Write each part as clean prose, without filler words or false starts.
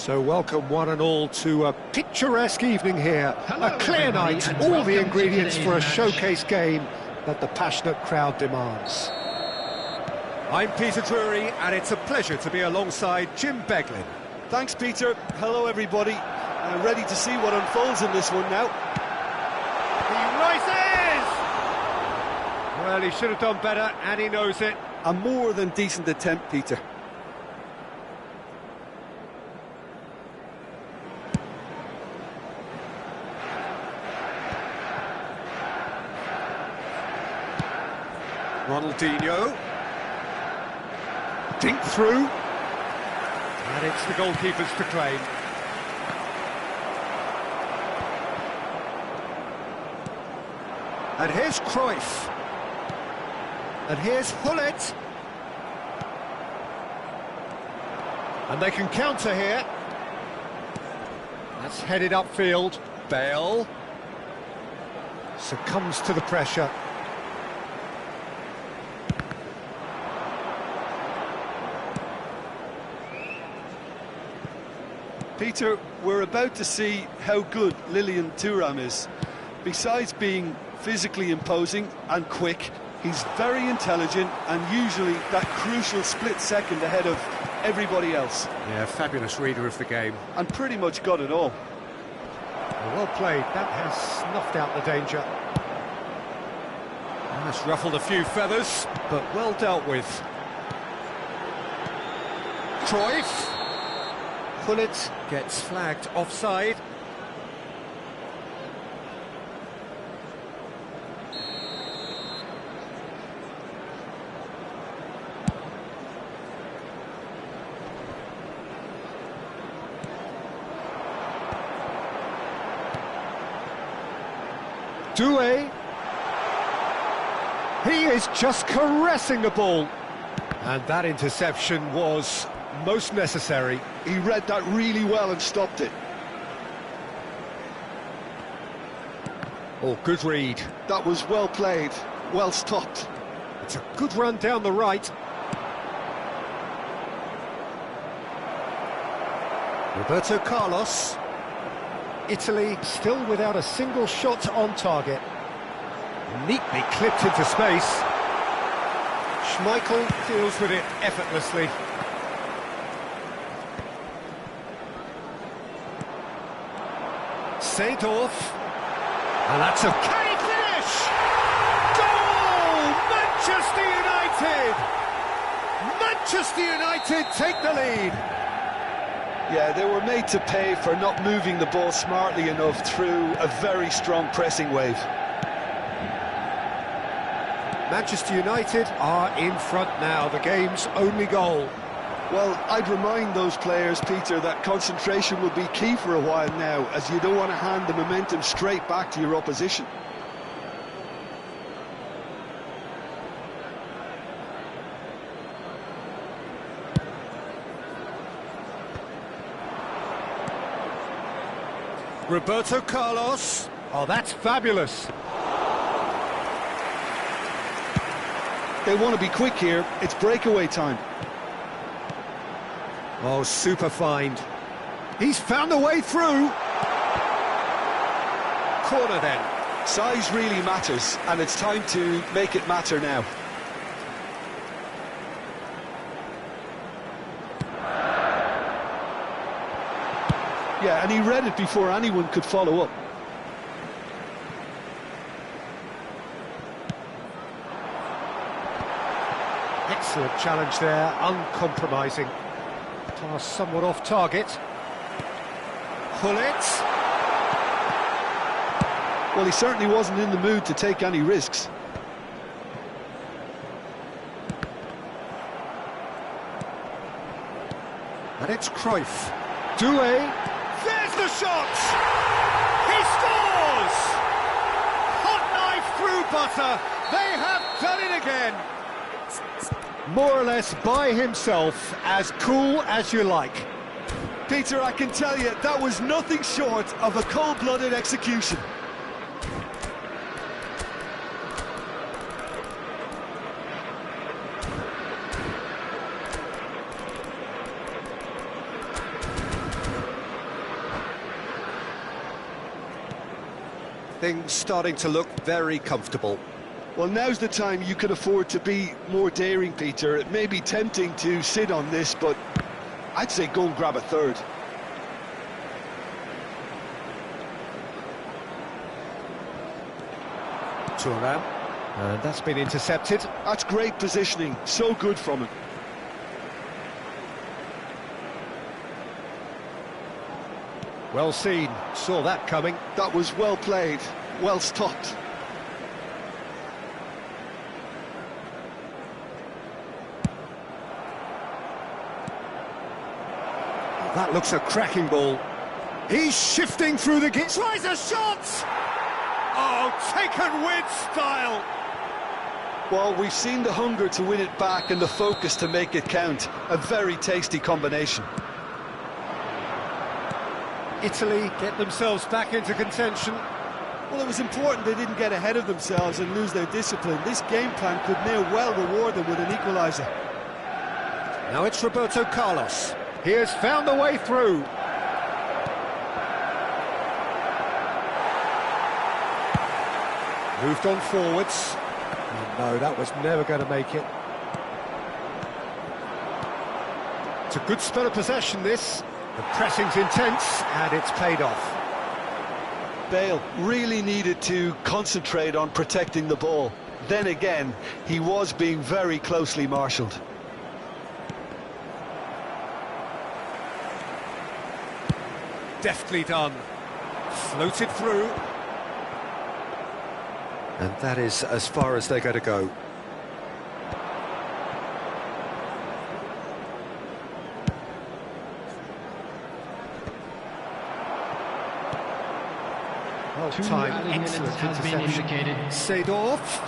So welcome one and all to a picturesque evening here. Hello, a clear night, all the ingredients for a showcase game that the passionate crowd demands. I'm Peter Drury, and it's a pleasure to be alongside Jim Beglin. Thanks, Peter. Hello, everybody. Ready to see what unfolds in this one now. He rises! Well, he should have done better, and he knows it. A more than decent attempt, Peter. Ronaldinho. Dink through. And it's the goalkeepers to claim. And here's Cruyff. And here's Hullet. And they can counter here. That's headed upfield. Bale succumbs to the pressure. Peter, we're about to see how good Lilian Thuram is. Besides being physically imposing and quick, he's very intelligent and usually that crucial split second ahead of everybody else. Yeah, fabulous reader of the game. And pretty much got it all. Well played, that has snuffed out the danger. That's ruffled a few feathers, but well dealt with. Cruyff. Hullet gets flagged offside. Doué. He is just caressing the ball. And that interception was most necessary. He read that really well and stopped it. Oh, good read. That was well played, well stopped. It's a good run down the right. Roberto Carlos. Italy still without a single shot on target. Neatly clipped into space. Schmeichel deals with it effortlessly. Seedorf. And that's a canny finish! Goal! Manchester United! Manchester United take the lead. Yeah, they were made to pay for not moving the ball smartly enough through a very strong pressing wave. Manchester United are in front now, the game's only goal. Well, I'd remind those players, Peter, that concentration will be key for a while now, as you don't want to hand the momentum straight back to your opposition. Roberto Carlos. Oh, that's fabulous. They want to be quick here. It's breakaway time. Oh, super find. He's found a way through. Corner then. Size really matters, and it's time to make it matter now. Yeah, and he read it before anyone could follow up. Excellent challenge there, uncompromising. Pass somewhat off target. Hullet. Well, he certainly wasn't in the mood to take any risks. And it's Cruyff. Doué. There's the shot! He scores! Hot knife through butter. They have done it again. More or less by himself, as cool as you like. Peter, I can tell you, that was nothing short of a cold-blooded execution. Things starting to look very comfortable. Well, now's the time you can afford to be more daring, Peter. It may be tempting to sit on this, but I'd say go and grab a third. Thuram, and that's been intercepted. That's great positioning, so good from him. Well seen, saw that coming. That was well played, well stopped. That looks a cracking ball. He's shifting through the gate. Tries a shot! Oh, taken with style! Well, we've seen the hunger to win it back and the focus to make it count. A very tasty combination. Italy get themselves back into contention. Well, it was important they didn't get ahead of themselves and lose their discipline. This game plan could now well reward them with an equaliser. Now it's Roberto Carlos. He has found a way through. Moved on forwards. Oh, no, that was never going to make it. It's a good spell of possession, this. The pressing's intense, and it's paid off. Bale really needed to concentrate on protecting the ball. Then again, he was being very closely marshalled. Deftly done. Floated through. And that is as far as they're going to go. Well, time, excellent interception. Seedorf,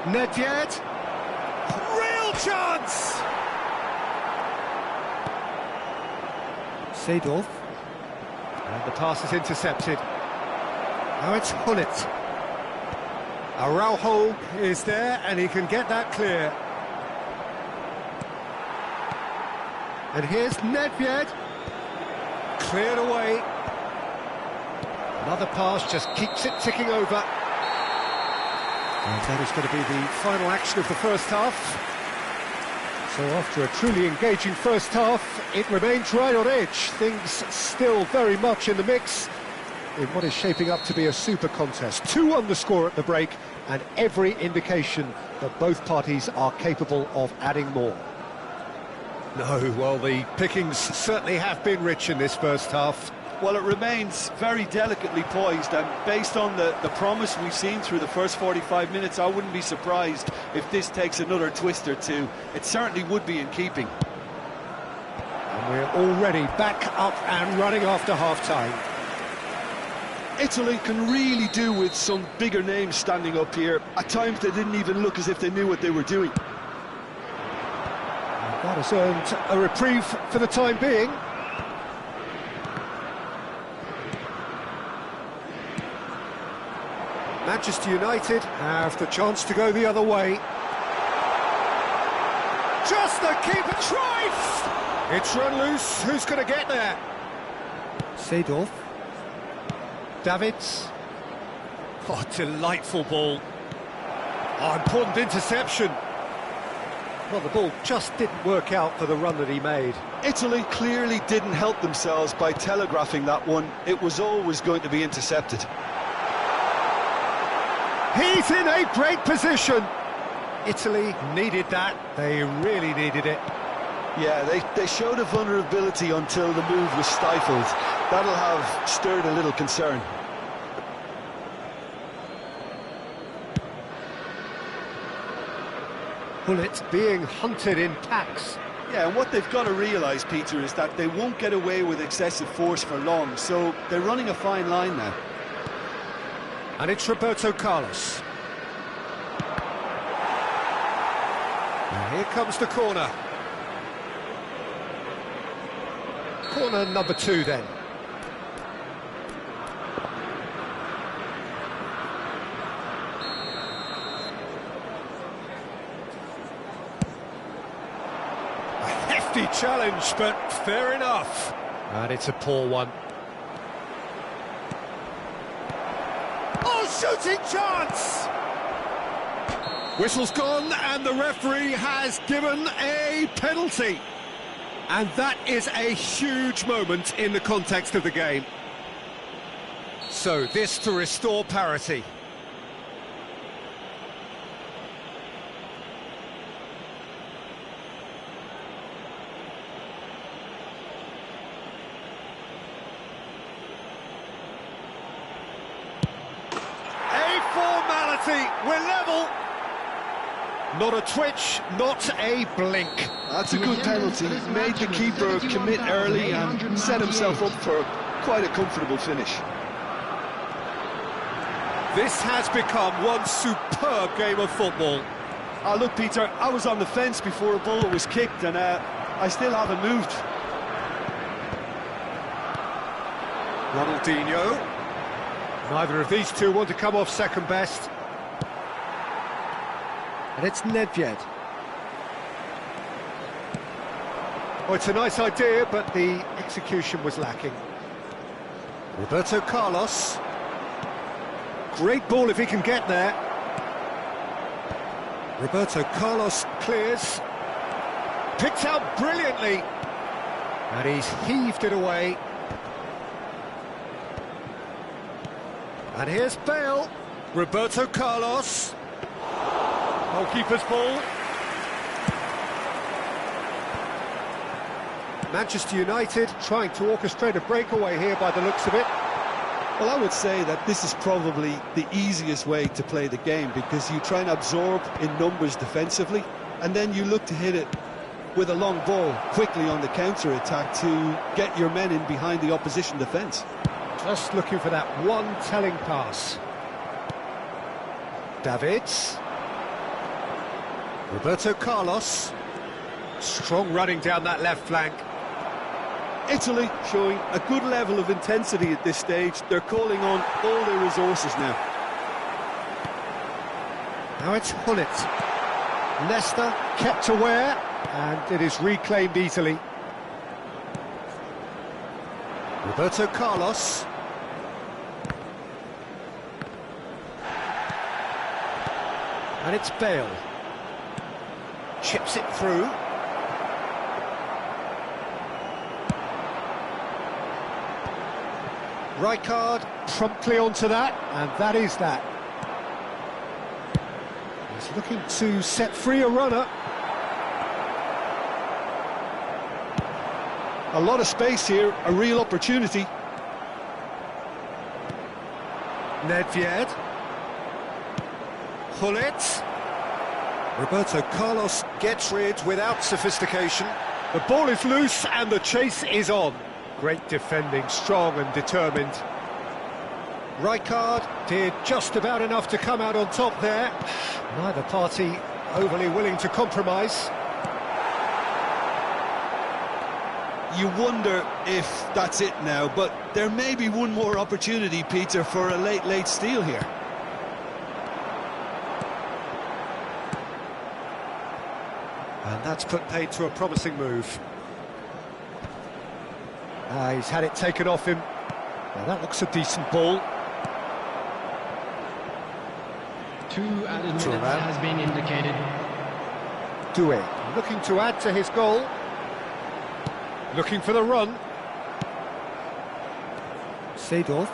Nedved, real chance! Seedorf, and the pass is intercepted. Now it's Hullet. Araujo is there, and he can get that clear. And here's Nedved, cleared away. Another pass just keeps it ticking over. And that is going to be the final action of the first half. So after a truly engaging first half, it remains right on edge. Things still very much in the mix in what is shaping up to be a super contest. 2-1 the score at the break, and every indication that both parties are capable of adding more. No, well, the pickings certainly have been rich in this first half. Well, it remains very delicately poised, and based on the promise we've seen through the first 45 minutes, I wouldn't be surprised if this takes another twist or two. It certainly would be in keeping. And we're already back up and running after half-time. Italy can really do with some bigger names standing up here. At times they didn't even look as if they knew what they were doing. And that has earned a reprieve for the time being. Manchester United have the chance to go the other way. Just the keeper, Cruyff! It's run loose, who's going to get there? Seedorf. Davids. Oh, delightful ball. Oh, important interception. Well, the ball just didn't work out for the run that he made. Italy clearly didn't help themselves by telegraphing that one. It was always going to be intercepted. He's in a great position. Italy needed that. They really needed it. Yeah, they showed a vulnerability until the move was stifled. That'll have stirred a little concern. Hullet being hunted in packs. Yeah, and what they've got to realise, Peter, is that they won't get away with excessive force for long, so they're running a fine line now. And it's Roberto Carlos. And here comes the corner. Corner number 2 then. A hefty challenge, but fair enough. And it's a poor one. Oh, shooting chance! Whistle's gone, and the referee has given a penalty. And that is a huge moment in the context of the game. So this to restore parity. A formality, we're level. Not a twitch, not a blink. That's a good penalty. Made the keeper commit early and set himself up for quite a comfortable finish. This has become one superb game of football. Look, Peter, I was on the fence before a ball was kicked, and I still haven't moved. Ronaldinho. Neither of these two want to come off second best. And it's Nedved. Oh, it's a nice idea, but the execution was lacking. Roberto Carlos. Great ball if he can get there. Roberto Carlos clears. Picked out brilliantly. And he's heaved it away. And here's Bale. Roberto Carlos. Goalkeeper's ball. Manchester United trying to orchestrate a breakaway here by the looks of it. Well, I would say that this is probably the easiest way to play the game, because you try and absorb in numbers defensively, and then you look to hit it with a long ball quickly on the counter-attack to get your men in behind the opposition defence. Just looking for that one telling pass. Davids. Roberto Carlos. Strong running down that left flank. Italy showing a good level of intensity at this stage. They're calling on all their resources now. Now it's Hullet. Leicester kept aware, and it is reclaimed easily. Roberto Carlos. And it's Bale. Chips it through. Rijkaard promptly onto that, and that is that. He's looking to set free a runner. A lot of space here, a real opportunity. Nedved. Hullet. Roberto Carlos gets rid without sophistication. The ball is loose and the chase is on. Great defending, strong and determined. Rijkaard did just about enough to come out on top there. Neither party overly willing to compromise. You wonder if that's it now, but there may be one more opportunity, Peter, for a late steal here. And that's put paid to a promising move. He's had it taken off him. Now that looks a decent ball. 2 added minutes has been indicated. Doué looking to add to his goal. Looking for the run. Seedorf.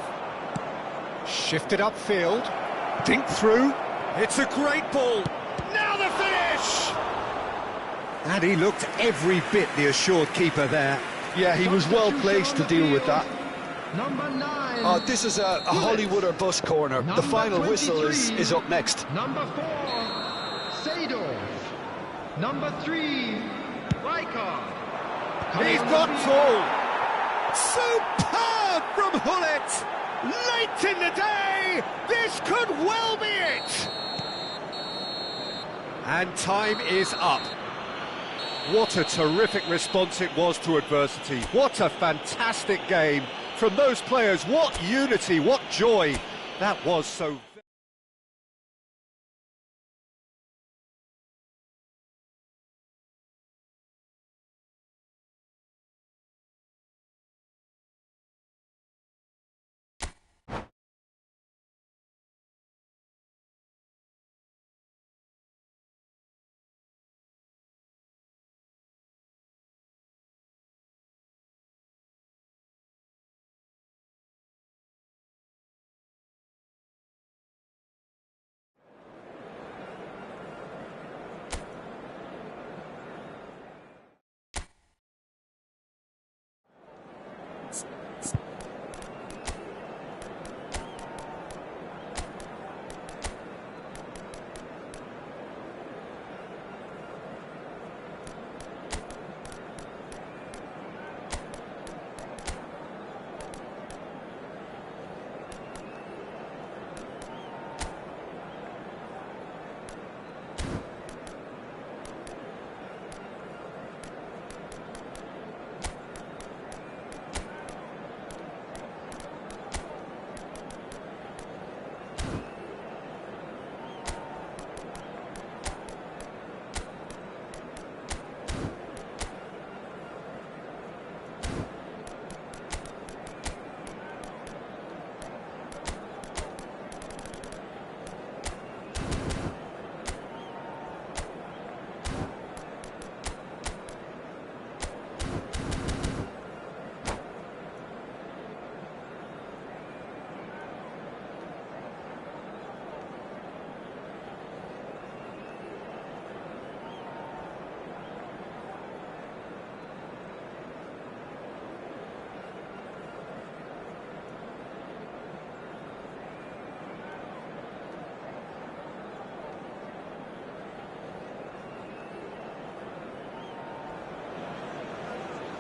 Shifted upfield. Dink through. It's a great ball. Now the finish! And he looked every bit the assured keeper there. Yeah, he was well placed to deal with that. Number 9. This is a Hollywood or bust corner. The final whistle is up next. Number 4, Seedorf. Number 3, Rijkaard. He's got goal. Superb from Hullet. Late in the day. This could well be it. And time is up. What a terrific response it was to adversity. What a fantastic game from those players. What unity, what joy. That was so...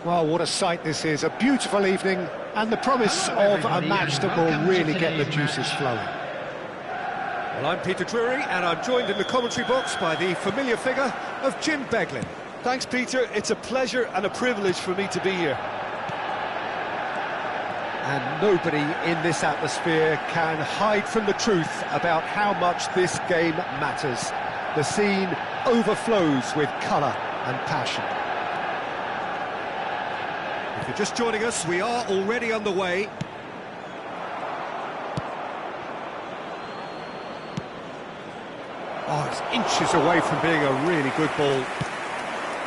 Well, what a sight this is, a beautiful evening, and the promise of a match that will really get the juices flowing. Well, I'm Peter Drury, and I'm joined in the commentary box by the familiar figure of Jim Beglin. Thanks, Peter. It's a pleasure and a privilege for me to be here. And nobody in this atmosphere can hide from the truth about how much this game matters. The scene overflows with colour and passion. If you're just joining us, we are already underway. Oh, it's inches away from being a really good ball.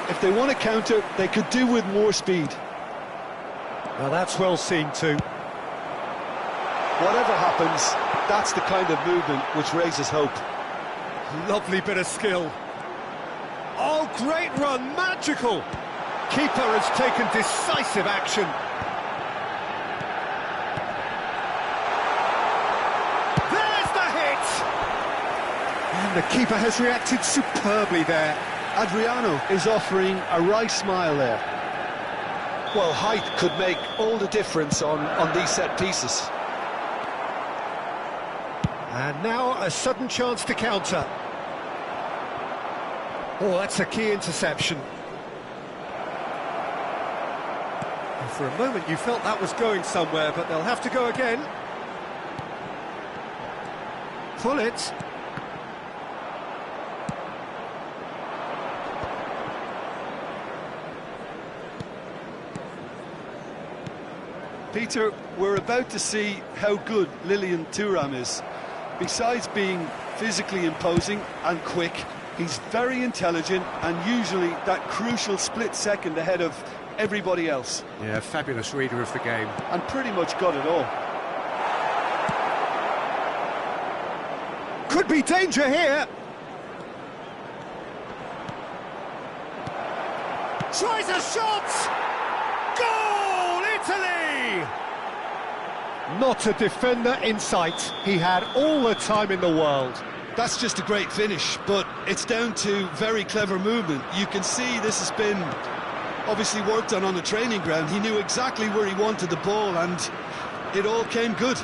If they want to counter, they could do with more speed. Now that's well seen too. Whatever happens, that's the kind of movement which raises hope. Lovely bit of skill. Oh, great run, magical! Keeper has taken decisive action. There's the hit! And the keeper has reacted superbly there. Adriano is offering a wry smile there. Well, height could make all the difference on these set pieces. And now a sudden chance to counter. Oh, that's a key interception. And for a moment you felt that was going somewhere, but they'll have to go again. Pull it. Peter, we're about to see how good Lilian Thuram is. Besides being physically imposing and quick, he's very intelligent and usually that crucial split second ahead of everybody else. Yeah, fabulous reader of the game. And pretty much got it all. Could be danger here. Tries a shot! Goal, Italy! Not a defender in sight. He had all the time in the world. That's just a great finish, but it's down to very clever movement. You can see this has been obviously worked on the training ground. He knew exactly where he wanted the ball and it all came good.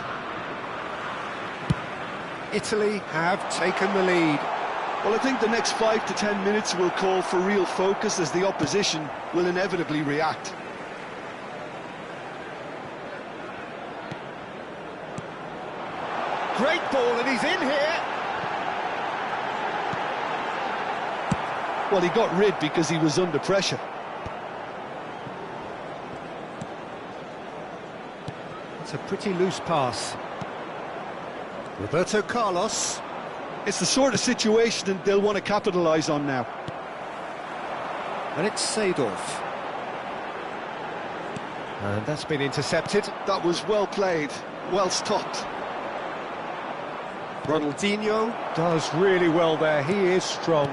Italy have taken the lead. Well, I think the next 5 to 10 minutes will call for real focus as the opposition will inevitably react. Great ball, and he's in here. Well, he got rid because he was under pressure. It's a pretty loose pass. Roberto Carlos. It's the sort of situation that they'll want to capitalise on now. And it's Seedorf. And that's been intercepted. That was well played, well stopped. Ronaldinho does really well there, he is strong.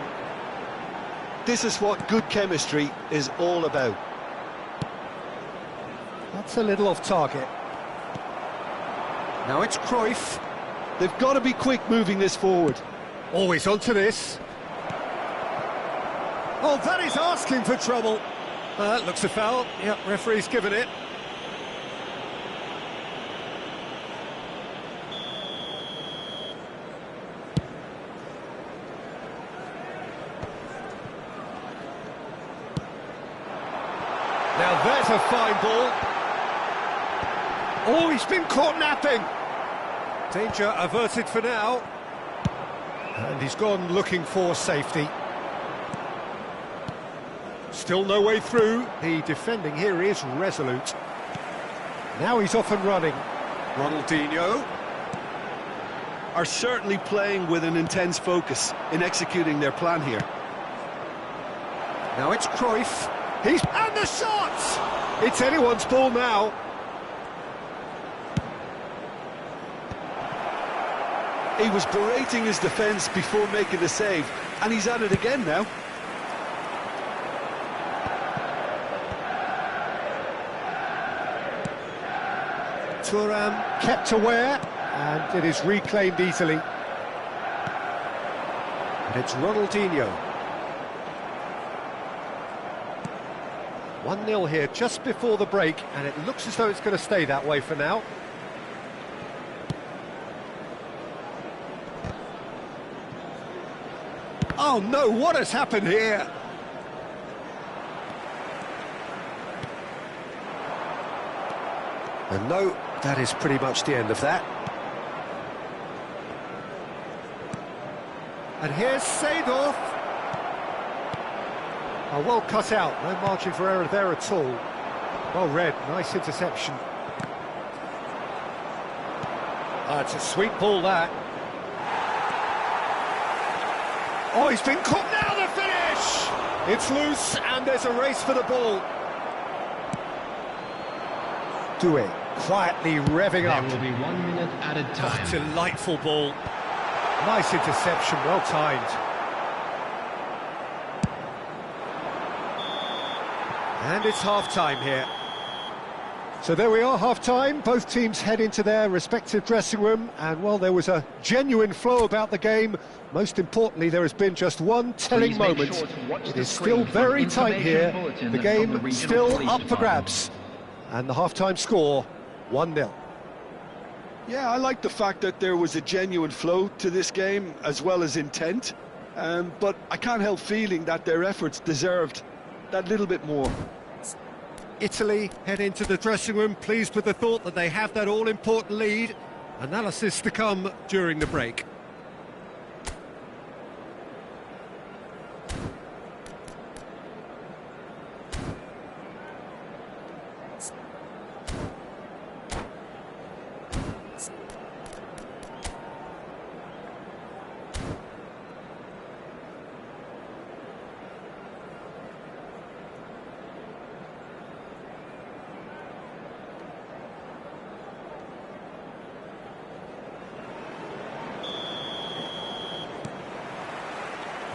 This is what good chemistry is all about. That's a little off target. Now it's Cruyff. They've got to be quick moving this forward. Always onto this. Oh, that is asking for trouble. That looks a foul. Yep, referee's given it. Now there's a fine ball. Oh, he's been caught napping. Danger averted for now. And he's gone looking for safety. Still no way through. The defending here is resolute. Now he's off and running. Ronaldinho are certainly playing with an intense focus in executing their plan here. Now it's Cruyff. And the shot! It's anyone's ball now. He was berating his defence before making the save, and he's at it again now. Thuram kept aware, and it is reclaimed easily. And it's Ronaldinho. 1-0 here just before the break, and it looks as though it's going to stay that way for now. Oh no, what has happened here? And no, that is pretty much the end of that. And here's Seedorf. Oh, well cut out, no margin for error there at all. Well read, nice interception. It's a sweet ball, that. Oh, he's been caught, now the finish! It's loose, and there's a race for the ball. Doué, quietly revving up. There will be 1 minute added time. Oh, delightful ball. Nice interception, well timed. And it's half-time here. So there we are, half-time. Both teams head into their respective dressing room, and while there was a genuine flow about the game, most importantly, there has been just one telling moment. It is still very tight here. The game still up for grabs. And the half-time score, 1-0. Yeah, I like the fact that there was a genuine flow to this game, as well as intent. But I can't help feeling that their efforts deserved that little bit more. Italy head into the dressing room pleased with the thought that they have that all-important lead. Analysis to come during the break.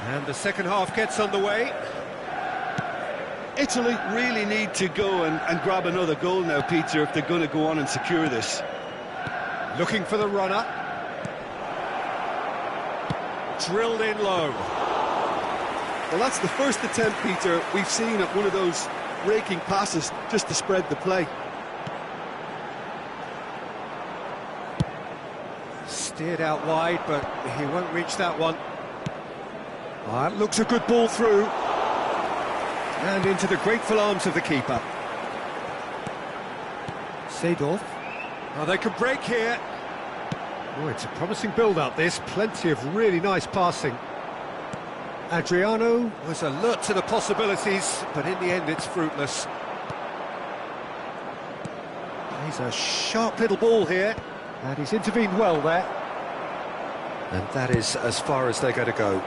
And the second half gets underway. Italy really need to go and grab another goal now, Peter, if they're going to go on and secure this. Looking for the runner. Drilled in low. Well, that's the first attempt, Peter, we've seen at one of those raking passes just to spread the play. Steered out wide, but he won't reach that one. That looks a good ball through. And into the grateful arms of the keeper. Seedorf. Oh, they could break here. Oh, it's a promising build-up, this. Plenty of really nice passing. Adriano was alert to the possibilities, but in the end it's fruitless. He's a sharp little ball here, and he's intervened well there. And that is as far as they're going to go.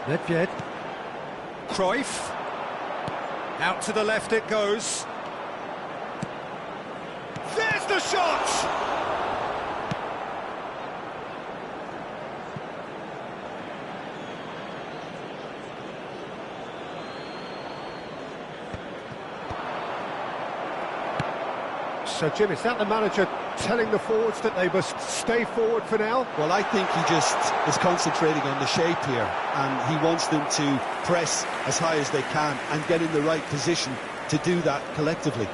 Nedved. Cruyff. Out to the left it goes. There's the shot! So, Jim, is that the manager telling the forwards that they must stay forward for now? Well, I think he just is concentrating on the shape here, and he wants them to press as high as they can and get in the right position to do that collectively.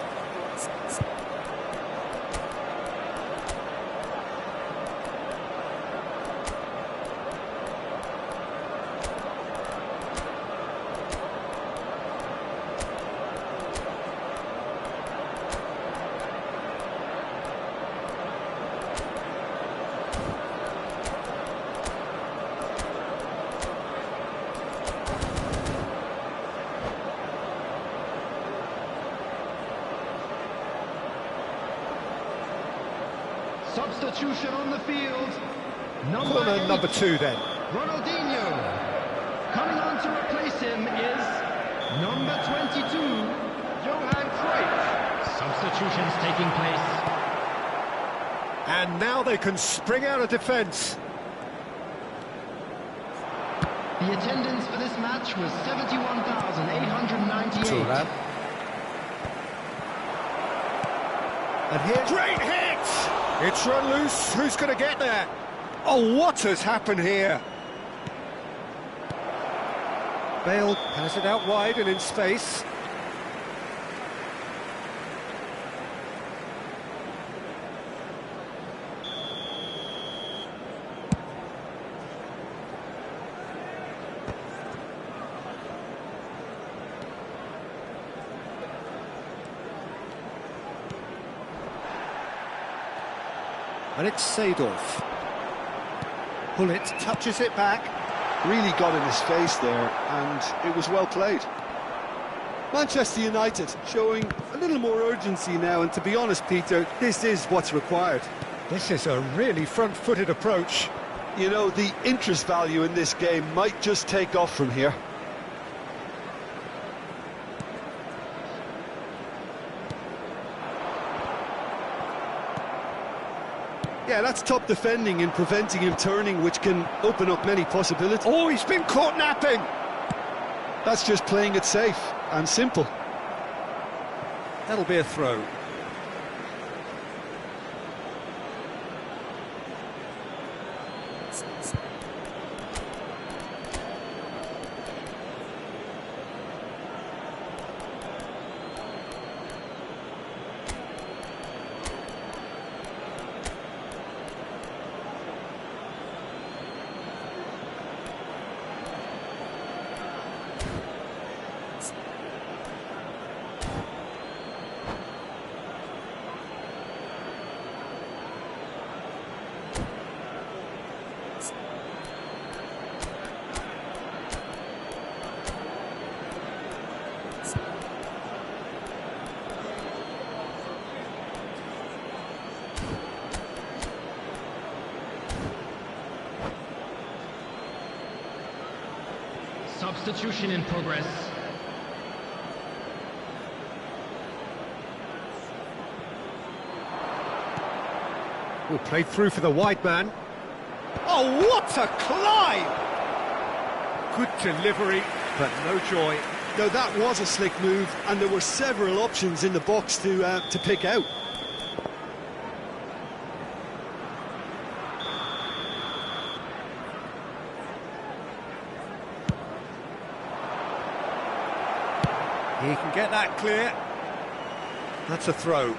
Substitution on the field. Corner number 2 then. Ronaldinho. Coming on to replace him is number 22, Johan Cruyff. Substitutions taking place. And now they can spring out of defence. The attendance for this match was 71,898. And here, great hit! It's run loose. Who's going to get there? Oh, what has happened here? Bale has it out wide and in space. And it's Seedorf. Hullet touches it back. Really got in his face there, and it was well played. Manchester United showing a little more urgency now, and to be honest, Peter, this is what's required. This is a really front-footed approach. You know, the interest value in this game might just take off from here. Yeah, that's top defending and preventing him turning, which can open up many possibilities. Oh, he's been caught napping! That's just playing it safe and simple. That'll be a throw. Substitution in progress. Oh, played through for the wide man. Oh, what a climb! Good delivery, but no joy. No, that was a slick move, and there were several options in the box to pick out. He can get that clear. That's a throw.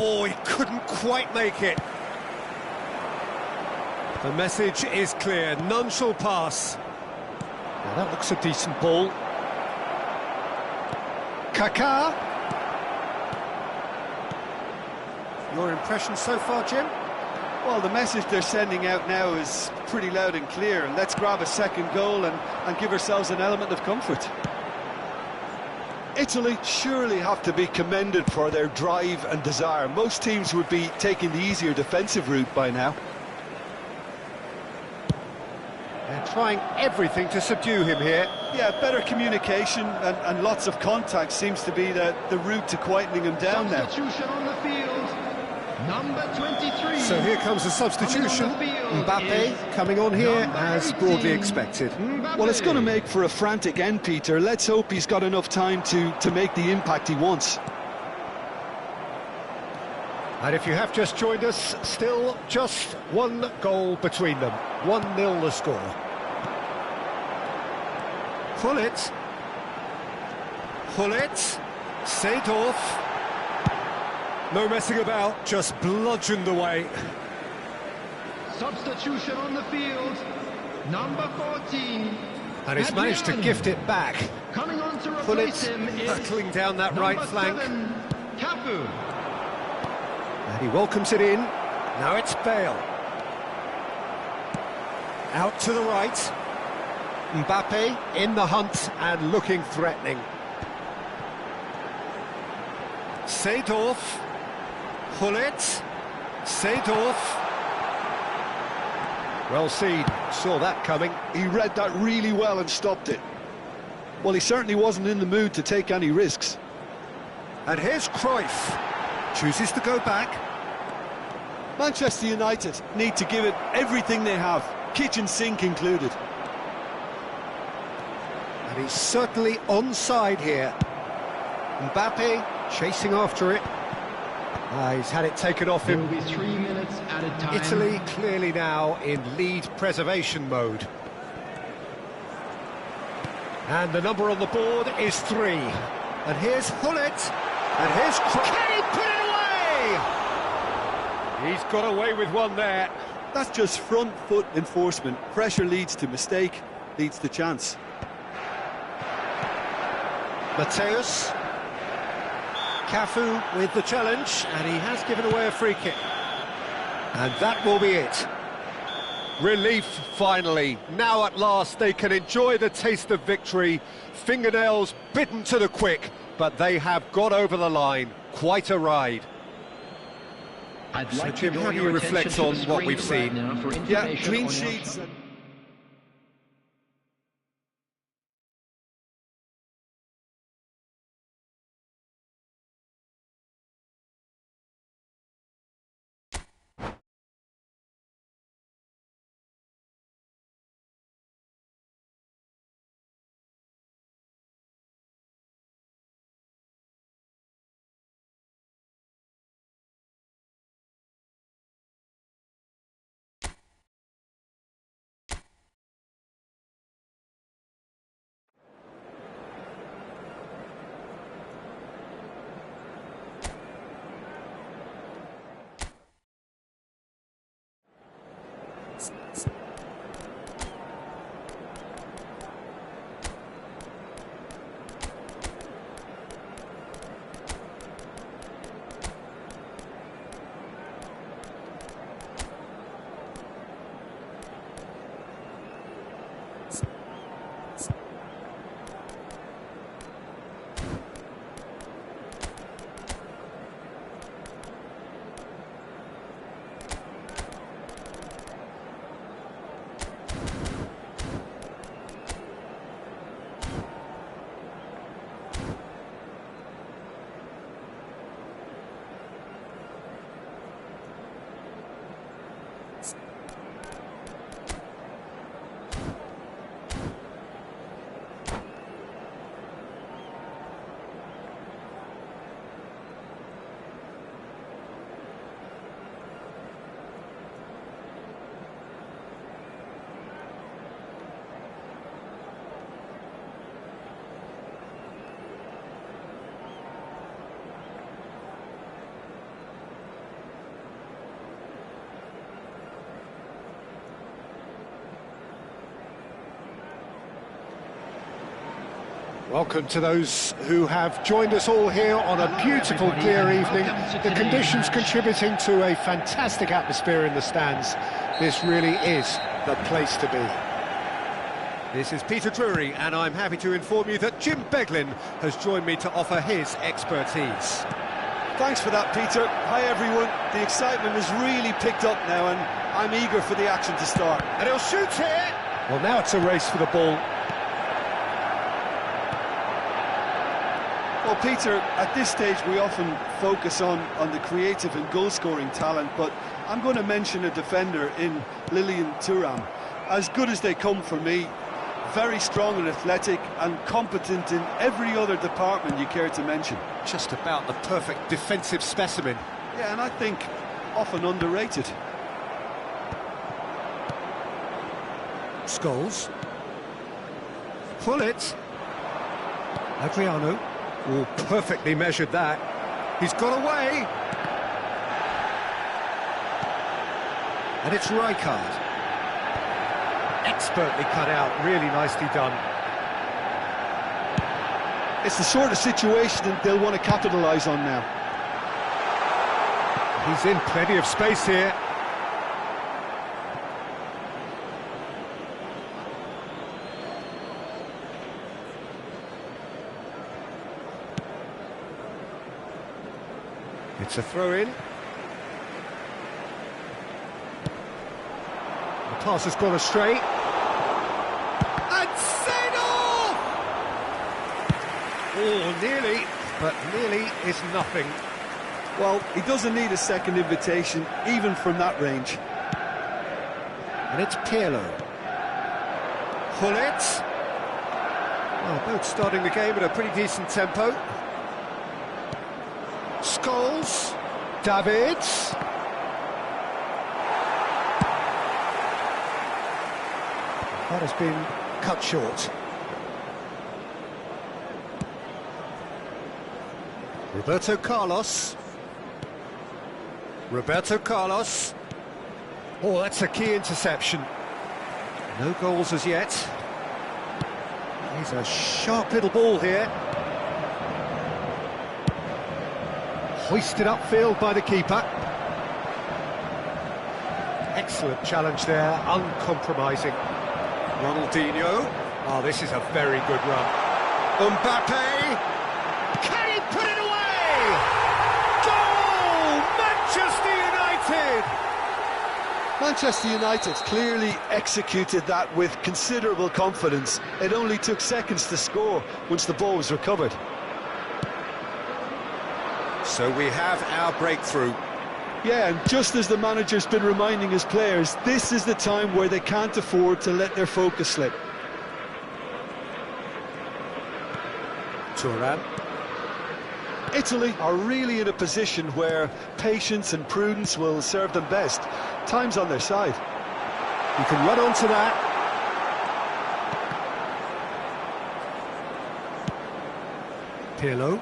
Oh, he couldn't quite make it. The message is clear, none shall pass. Now that looks a decent ball. Kaká. Your impression so far, Jim? Well, the message they're sending out now is pretty loud and clear, and let's grab a second goal and give ourselves an element of comfort. Italy surely have to be commended for their drive and desire. Most teams would be taking the easier defensive route by now. They're trying everything to subdue him here. Yeah, better communication and lots of contact seems to be the route to quietening him down now. Substitution on the field, number 23. So here comes the substitution. Mbappe coming on here as broadly expected. Well, it's going to make for a frantic end, Peter. Let's hope he's got enough time to make the impact he wants. And if you have just joined us, still just one goal between them. 1-0 the score. Hullet. Seedorf. No messing about, just bludgeoned away. Substitution on the field, number 14. And he's managed to gift it back. Coming on to replace Hullet him is hurtling down that right flank. 7, Cafu. And he welcomes it in. Now it's Bale. Out to the right. Mbappe in the hunt and looking threatening. Seedorf. Hullet. Seedorf. Well seen, saw that coming. He read that really well and stopped it. Well, he certainly wasn't in the mood to take any risks. And here's Cruyff. Chooses to go back. Manchester United need to give it everything they have, kitchen sink included. And he's certainly onside here. Mbappe chasing after it. He's had it taken off There him. will be 3 minutes at a time. Italy clearly now in lead preservation mode. And the number on the board is 3. And here's Hullet. And here's Can he put it away? He's got away with one there. That's just front foot enforcement. Pressure leads to mistake, leads to chance. Mateus. Cafu with the challenge, and he has given away a free kick. And that will be it. Relief, finally. Now at last they can enjoy the taste of victory. Fingernails bitten to the quick, but they have got over the line. Quite a ride. I'd So, like Jim, to draw how do you your reflect attention to on the what we've screen seen? right now for Yeah, information clean on your sheets. Welcome to those who have joined us all here on a beautiful, clear evening. The conditions contributing to a fantastic atmosphere in the stands. This really is the place to be. This is Peter Drury, and I'm happy to inform you that Jim Beglin has joined me to offer his expertise. Thanks for that, Peter. Hi, everyone. The excitement has really picked up now, and I'm eager for the action to start. And he'll shoot here! Well, now it's a race for the ball. Well, Peter, at this stage we often focus on the creative and goal-scoring talent, but I'm going to mention a defender in Lilian Thuram. As good as they come for me, very strong and athletic and competent in every other department you care to mention. Just about the perfect defensive specimen. Yeah, and I think often underrated. Scholes. Pull it. Adriano. Oh, perfectly measured that. He's got away. And it's Rijkaard. Expertly cut out, really nicely done. It's the sort of situation that they'll want to capitalise on now. He's in plenty of space here. It's a throw-in. The pass has gone astray. And sent off! Oh, nearly, but nearly is nothing. Well, he doesn't need a second invitation, even from that range. And it's Pirlo. Hullet. Well, both starting the game at a pretty decent tempo. Scholes. Davids. That has been cut short. Roberto Carlos. Roberto Carlos. Oh, that's a key interception. No goals as yet. He's a sharp little ball here. Hoisted upfield by the keeper. Excellent challenge there, uncompromising. Ronaldinho. Oh, this is a very good run. Mbappe. Can he put it away? Goal! Manchester United! Manchester United clearly executed that with considerable confidence. It only took seconds to score once the ball was recovered. So we have our breakthrough. Yeah, and just as the manager's been reminding his players, this is the time where they can't afford to let their focus slip. Thuram. Italy are really in a position where patience and prudence will serve them best. Time's on their side. You can run onto that. Pirlo.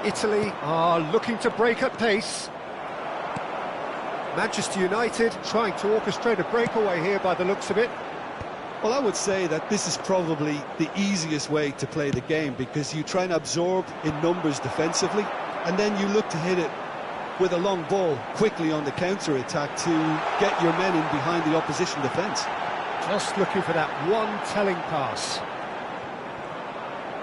Italy are looking to break at pace. Manchester United trying to orchestrate a breakaway here by the looks of it. Well, I would say that this is probably the easiest way to play the game, because you try and absorb in numbers defensively, and then you look to hit it with a long ball quickly on the counter-attack to get your men in behind the opposition defence. Just looking for that one telling pass.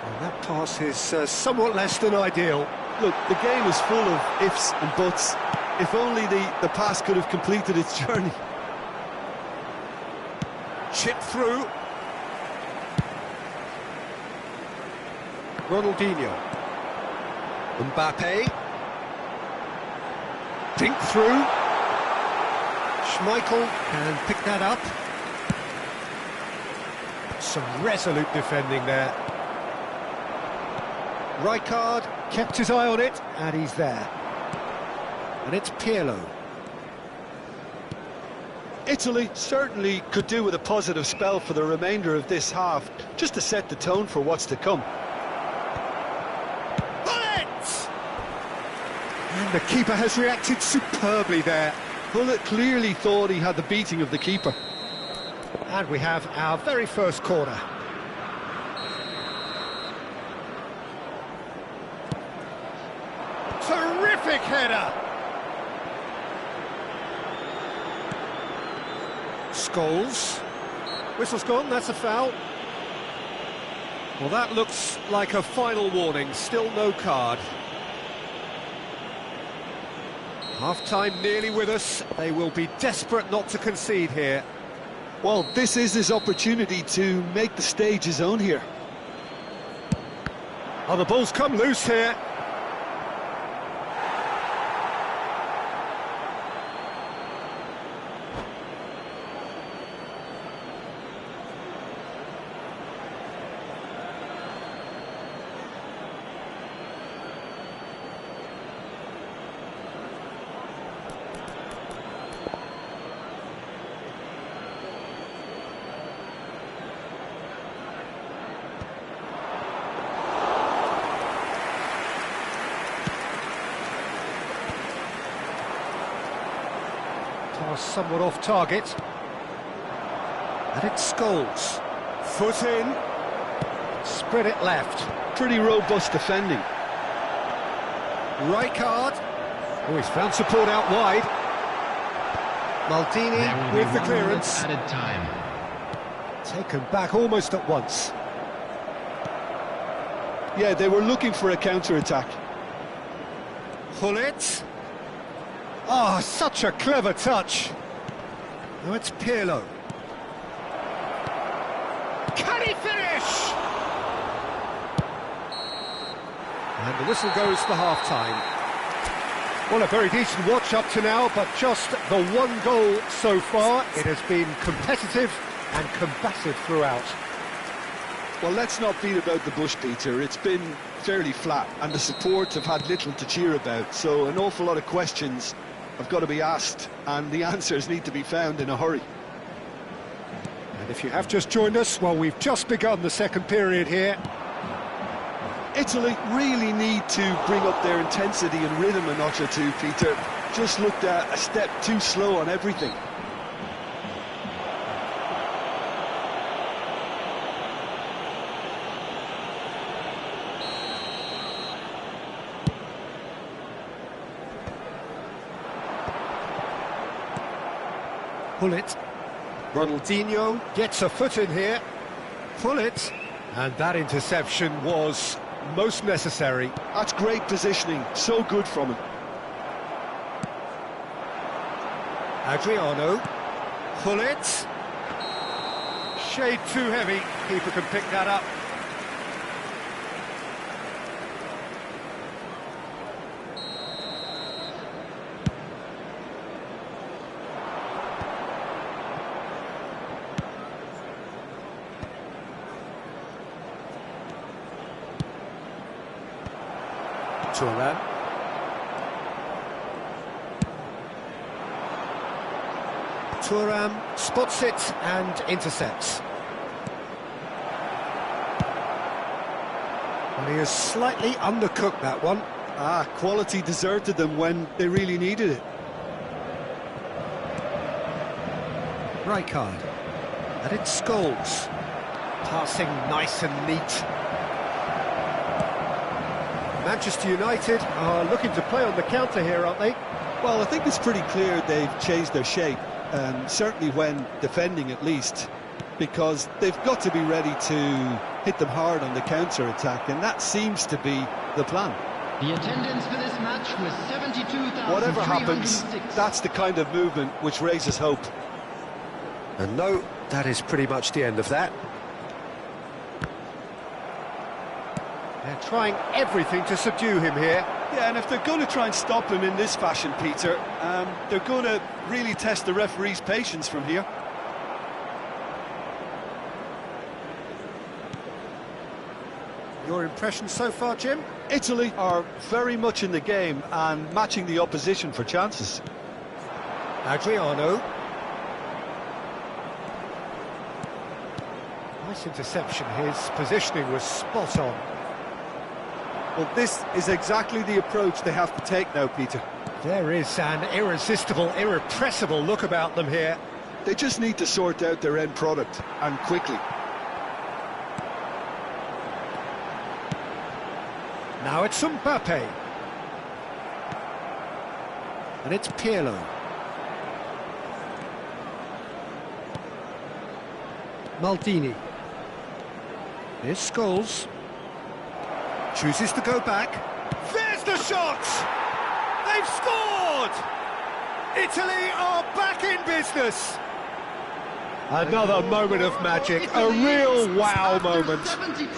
And that pass is somewhat less than ideal. Look, the game is full of ifs and buts. If only the pass could have completed its journey. Chip through. Ronaldinho. Mbappe. Dink through. Schmeichel can pick that up. Some resolute defending there. Rijkaard kept his eye on it, and he's there. And it's Pirlo. Italy certainly could do with a positive spell for the remainder of this half, just to set the tone for what's to come. Bullet! And the keeper has reacted superbly there. Bullet clearly thought he had the beating of the keeper. And we have our very first corner. Terrific header! Scholes. Whistle's gone, that's a foul. Well, that looks like a final warning, still no card. Half-time nearly with us. They will be desperate not to concede here. Well, this is his opportunity to make the stage his own here. Oh, the ball's come loose here. Pass somewhat off target. And it's Scholes. Foot in. Spread it left. Pretty robust defending. Rijkaard. Oh, he's found support out wide. Maldini with the clearance. Added time. Taken back almost at once. Yeah, they were looking for a counter-attack. Hullet. Oh, such a clever touch. Now it's Pirlo. Can he finish? And the whistle goes for half-time. Well, a very decent watch up to now, but just the one goal so far. It has been competitive and combative throughout. Well, let's not beat about the bush, Peter. It's been fairly flat, and the support have had little to cheer about, so an awful lot of questions have got to be asked, and the answers need to be found in a hurry. And if you have just joined us, well, we've just begun the second period here. Italy really need to bring up their intensity and rhythm a notch or two, Peter. Just looked a step too slow on everything. Pull it. Ronaldinho gets a foot in here. Pull it. And that interception was most necessary. That's great positioning, so good from him. Adriano. Pull it. Shade too heavy. Keeper can pick that up. Thuram. Thuram spots it and intercepts. And he has slightly undercooked that one. Quality deserted them when they really needed it. Rijkaard. And it's Scholes. Passing nice and neat. Manchester United are looking to play on the counter here, aren't they? Well, I think it's pretty clear they've changed their shape, certainly when defending at least, because they've got to be ready to hit them hard on the counter-attack, and that seems to be the plan. The attendance for this match was 72,306. Whatever happens, that's the kind of movement which raises hope. And no, that is pretty much the end of that. They're trying everything to subdue him here. Yeah, and if they're going to try and stop him in this fashion, Peter, they're going to really test the referee's patience from here. Your impression so far, Jim? Italy are very much in the game and matching the opposition for chances. Adriano. Nice interception. His positioning was spot on. Well, this is exactly the approach they have to take now, Peter. There is an irresistible, irrepressible look about them here. They just need to sort out their end product, and quickly. Now it's Mbappe. And it's Pirlo. Maldini. Here's Scholes. Chooses to go back. There's the shot! They've scored! Italy are back in business. Another moment of magic, a real wow moment.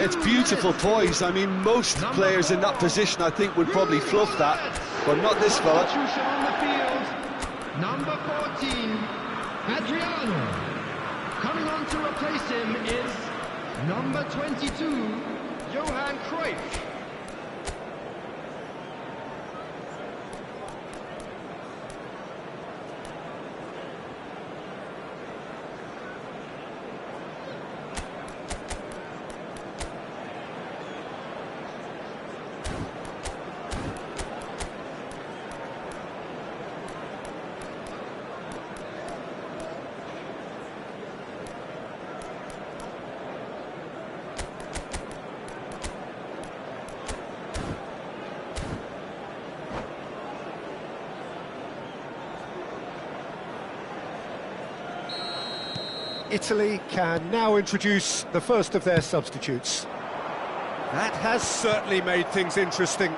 It's beautiful poise. I mean, most players in that position, I think, would probably fluff that, but not this fella. Number 14, Adriano. Coming on to replace him is number 22, Johan Cruyff. Italy can now introduce the first of their substitutes. That has certainly made things interesting.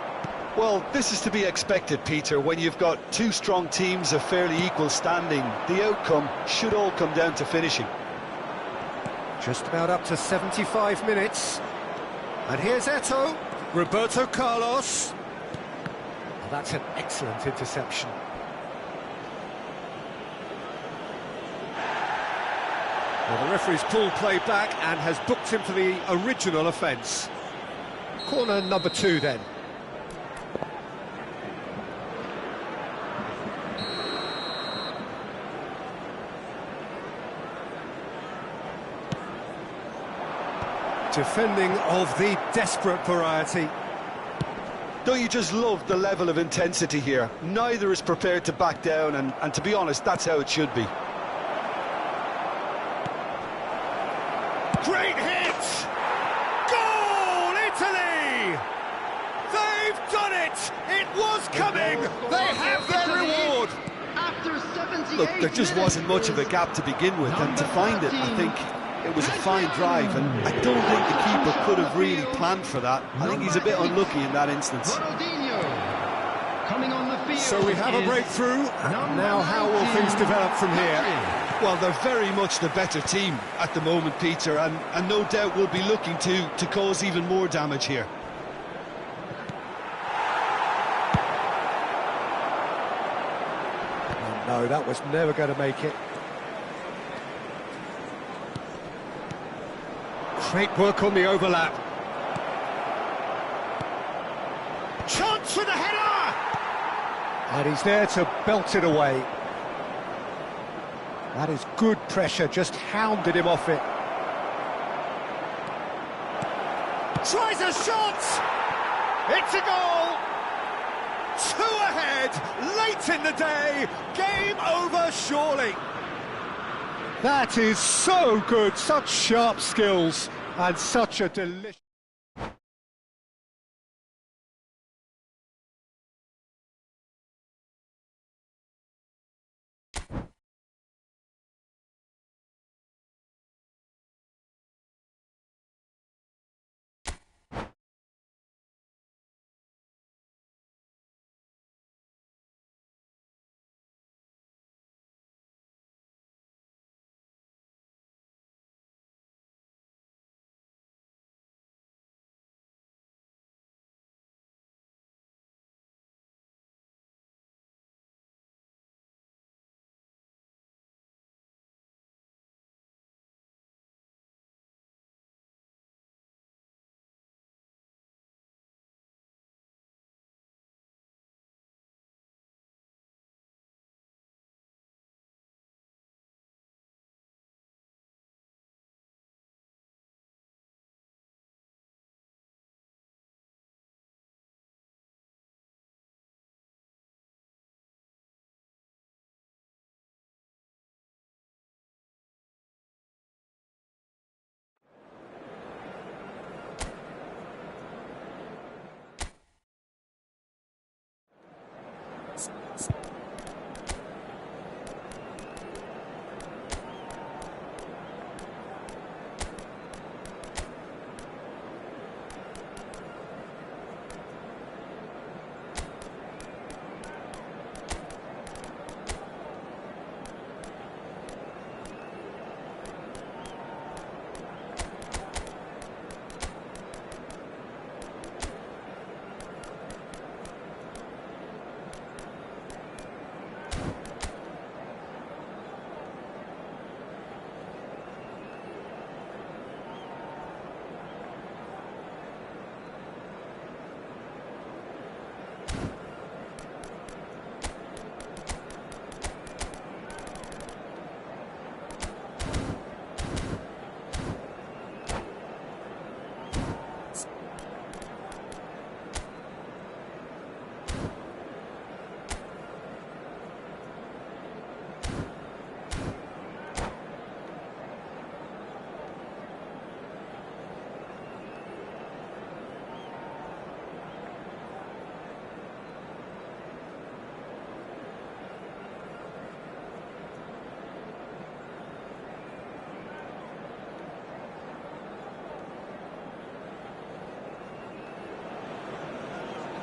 Well, this is to be expected, Peter. When you've got two strong teams of fairly equal standing, the outcome should all come down to finishing. Just about up to 75 minutes. And here's Eto'o. Roberto Carlos. Oh, that's an excellent interception. Well, the referee's pulled play back and has booked him for the original offence. Corner number 2 then. Defending of the desperate variety. Don't you just love the level of intensity here? Neither is prepared to back down, and to be honest, that's how it should be. Great hit! Goal, Italy! They've done it! It was coming! They have their reward! Look, there just wasn't much of a gap to begin with, and to find it, I think it was a fine drive, and I don't think the keeper could have really planned for that. I think he's a bit unlucky in that instance. So we have a breakthrough. Now how will things develop from here? Well, they're very much the better team at the moment, Peter, and no doubt will be looking to cause even more damage here. Oh, no, that was never going to make it. Great work on the overlap. Chance for the header! And he's there to belt it away. That is good pressure, just hounded him off it. Tries a shot! It's a goal! 2 ahead, late in the day, game over surely. That is so good, such sharp skills, and such a delicious...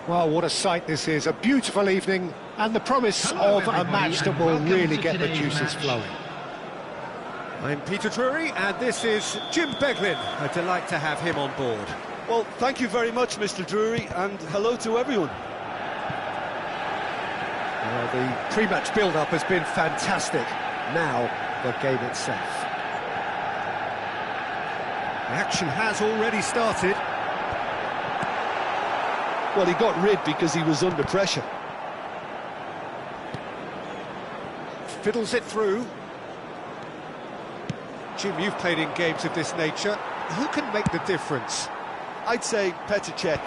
Well, what a sight this is, a beautiful evening, and the promise of a match that will really get the juices flowing. I'm Peter Drury, and this is Jim Beglin. A delight to have him on board. Well, thank you very much, Mr. Drury, and hello to everyone. The pre-match build-up has been fantastic. Now, the game itself. The action has already started. Well, he got rid because he was under pressure. Fiddles it through. Jim, you've played in games of this nature. Who can make the difference? I'd say Petr Cech.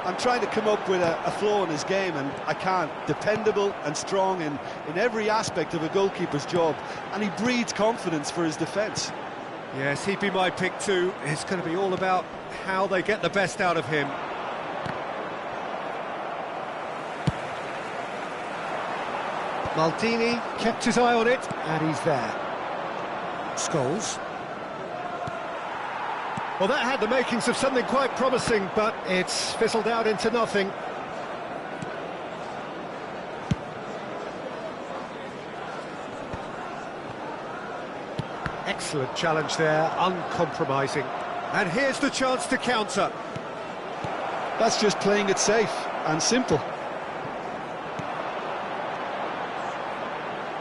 I'm trying to come up with a flaw in his game, and I can't. Dependable and strong in every aspect of a goalkeeper's job, and he breeds confidence for his defence. Yes, he'd be my pick too. It's going to be all about how they get the best out of him. Maldini kept his eye on it, and he's there. Scholes. Well, that had the makings of something quite promising, but it's fizzled out into nothing. Excellent challenge there, uncompromising. And here's the chance to counter. That's just playing it safe and simple.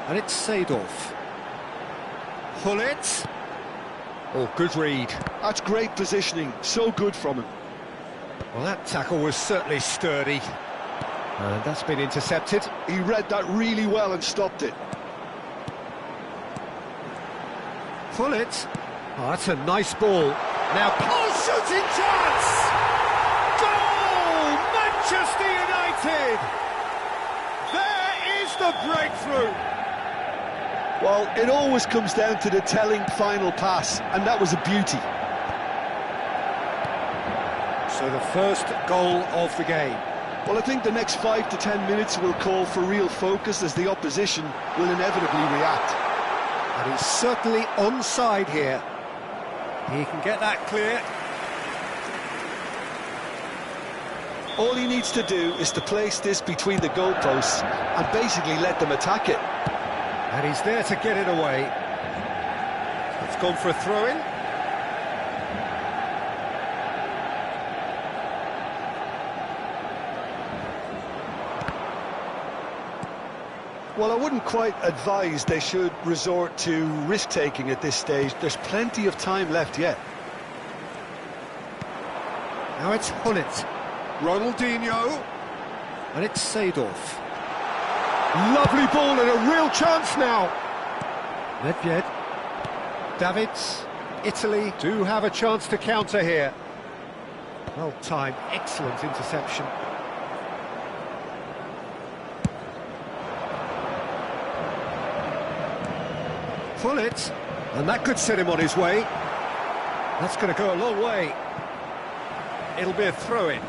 And it's Seedorf. Hullet. Oh, good read. That's great positioning, so good from him. Well, that tackle was certainly sturdy. And that's been intercepted. He read that really well and stopped it. Hullet. Oh, that's a nice ball. Now, shooting chance! Goal! Manchester United! There is the breakthrough! Well, it always comes down to the telling final pass, and that was a beauty. So the first goal of the game. Well, I think the next 5 to 10 minutes will call for real focus, as the opposition will inevitably react. And he's certainly onside here. He can get that clear. All he needs to do is to place this between the goalposts and basically let them attack it. And he's there to get it away. It's gone for a throw-in. Well, I wouldn't quite advise they should resort to risk-taking at this stage. There's plenty of time left yet. Now it's Hullet. Ronaldinho. And it's Seedorf. Lovely ball and a real chance now. Nedved. Davids. Italy do have a chance to counter here. Well timed, excellent interception. Hullet. And that could set him on his way. That's going to go a long way. It'll be a throw-in.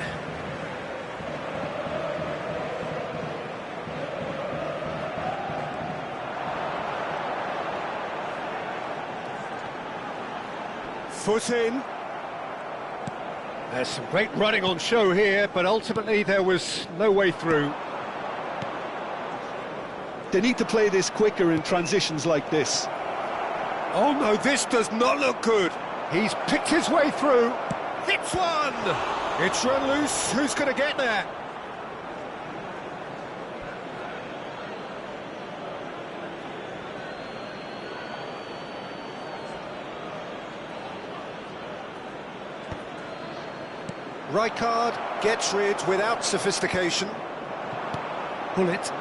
Foot in. There's some great running on show here, but ultimately there was no way through. They need to play this quicker in transitions like this. Oh no, this does not look good. He's picked his way through. Hits one! It's run loose. Who's going to get there? Rijkaard gets rid without sophistication. Hullet.